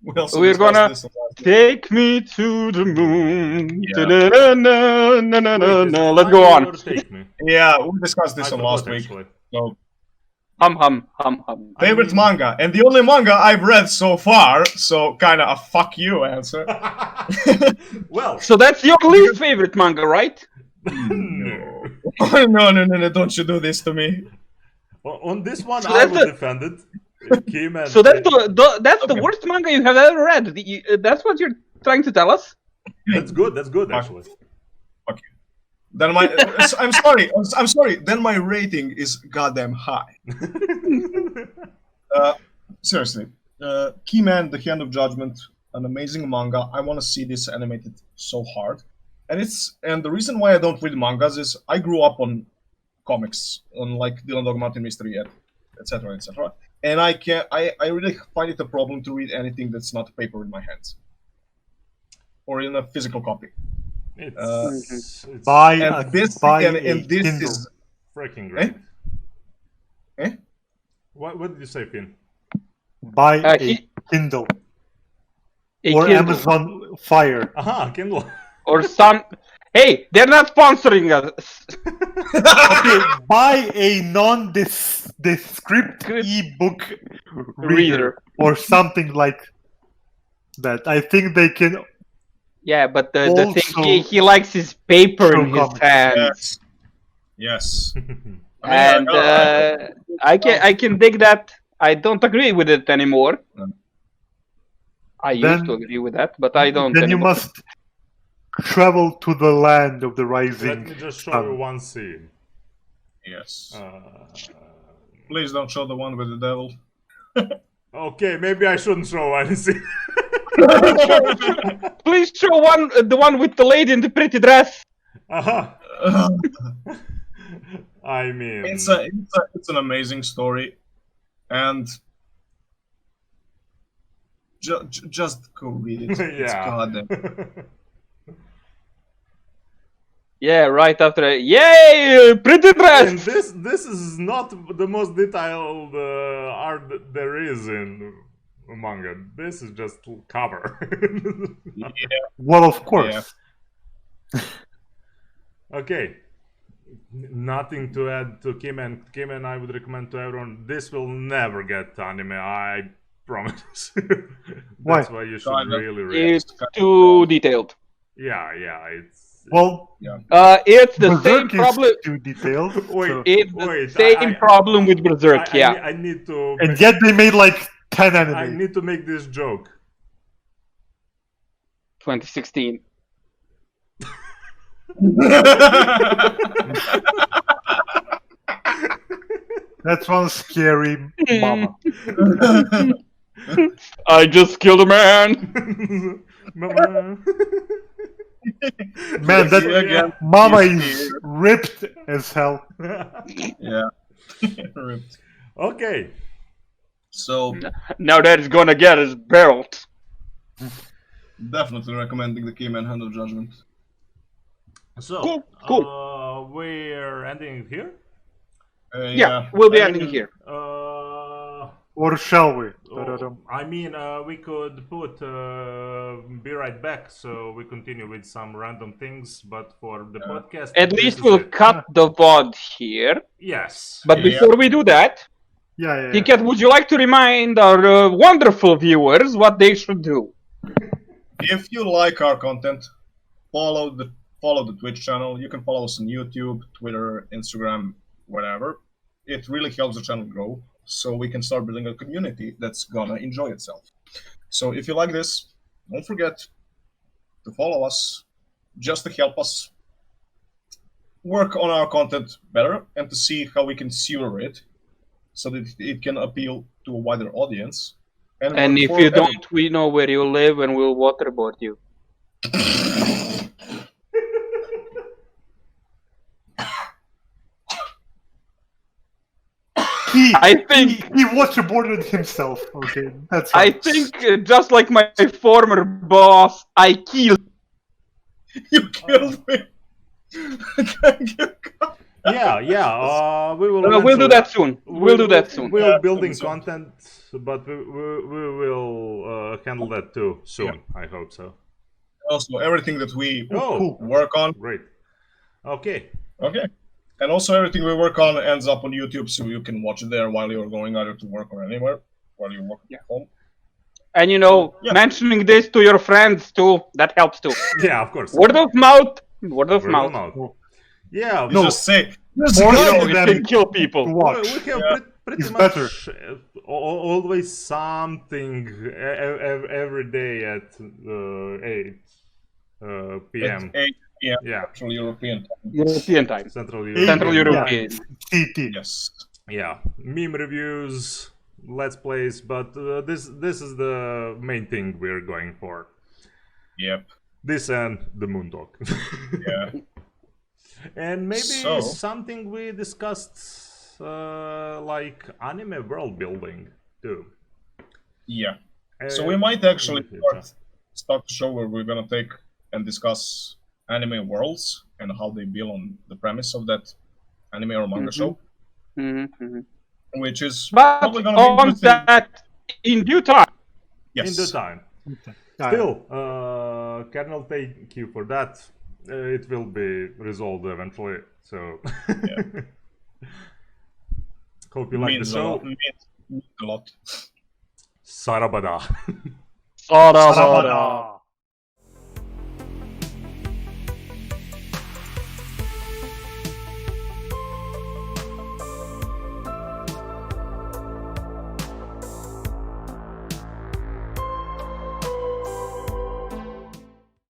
We're gonna take me to the moon. Yeah. Da-na-na-na-na-na-na. Let's go Fly on. Me or Take Me? Yeah, we discussed this I on forgot, last week. actually. So, Hum. favorite manga, and the only manga I've read so far, so kind of a fuck you answer. Well, So that's your least favorite manga, right? no. No, don't you do this to me. On this one, So I that's will the- defend it. Kim and So that's the worst manga you have ever read. That's what you're trying to tell us? That's good actually. Then I'm sorry. Then my rating is goddamn high. Seriously, Keyman: The Hand of Judgment, an amazing manga. I want to see this animated so hard, and the reason why I don't read mangas is I grew up on comics, on like Dylan Dog Mountain Mystery, etc. And I really find it a problem to read anything that's not paper in my hands or in a physical copy. It's Buy And a this Kindle. is freaking great. Eh? What did you say, Finn? Buy a he- Kindle A or Kindle. Amazon Fire. Aha, Kindle. Or some. Hey, they're not sponsoring us. Okay, buy a non-descript Good. ebook Reader. reader or something like that. I think they can. Yeah, but the Also- thing he likes his paper in his comics. hands, yes. and I can dig that. I don't agree with it anymore. No. I used Then- to agree with that, but I don't Then you anymore. must travel to the land of the Let rising me just show sun. you one scene. Yes. Uh, Please don't show the one with the devil. okay, maybe I shouldn't show any scene. Please show the one with the lady in the pretty dress. Aha. I mean, It's an amazing story, and just go read it. It's yeah. goddamn. Yeah, right after. Yay, pretty And dress. this is not the most detailed art that there is in manga. This is just cover. Well, of course. Okay. Nothing to add to Kim and I would recommend to everyone. This will never get anime. I promise. Why? That's why you should Kinda. really read. It's too detailed. Yeah, it's. Well, It's the same Berserk is problem. too detailed. Wait. so- It's the Wait, same problem with Berserk. Yeah. I need to. And yet they made like 10 I anime. need to make this joke. 2016. That's one scary mama. I just killed a man. Mama. Man, that again. mama He's is here. ripped as hell. Yeah. Ripped. Okay. So Now that is gonna get his belt. definitely recommending the Keyman: Hand of Judgment. So, Cool. We're ending it here. Yeah, we'll be I ending mean, here. Or shall we? I mean, we could put be right back, so we continue with some random things. But for the podcast, At this least is we'll it. cut the VOD here. Yes. But Yeah. before we do that, Yeah. TeaCat, would you like to remind our wonderful viewers what they should do? If you like our content, follow the Twitch channel. You can follow us on YouTube, Twitter, Instagram, whatever. It really helps the channel grow, so we can start building a community that's gonna enjoy itself. So if you like this, don't forget to follow us, just to help us work on our content better and to see how we can sewer it so that it can appeal to a wider audience. And work if for you everyone. don't, we know where you live and we'll waterboard you. I think he waterboarded himself. Okay, that's I fine. think just like my former boss, I killed. You killed me. Thank you. Yeah. We will. We'll do that soon. We'll do that soon. We're Yeah, building soon. content, but we will handle that too soon. I hope so. Also, everything that we Oh, work on. great. Okay. Okay. And also, everything we work on ends up on YouTube, so you can watch it there while you're going either to work or anywhere, while you're working at home. And Yeah. mentioning this to your friends too, that helps too. Yeah, of course. Word of mouth. Word of Word mouth. Yeah. You just say, "There's a Force guy them It can kill people. to We watch. have Yeah. pretty It's much better. always something every day at 8 p.m. at 8 p.m. Yeah, Central European time." European time. Central Central Europe. European. CT. Yes. Yeah, meme reviews, let's plays, but this is the main thing we're going for. Yep. This and the Moon Talk. Yeah. And maybe So- something we discussed, like anime world building too. Yeah. So Uh, we might actually in the future. start the show where we're gonna take and discuss anime worlds and how they build on the premise of that anime or manga Mhm. show, Mhm. which is But probably gonna be on interesting. that, in due time. Yes. In the time. Okay. Still, Kernel, thank you for that. It will be resolved eventually. So, hope you like the Means a show. lot. Means a lot. Sarabada. Sarabada.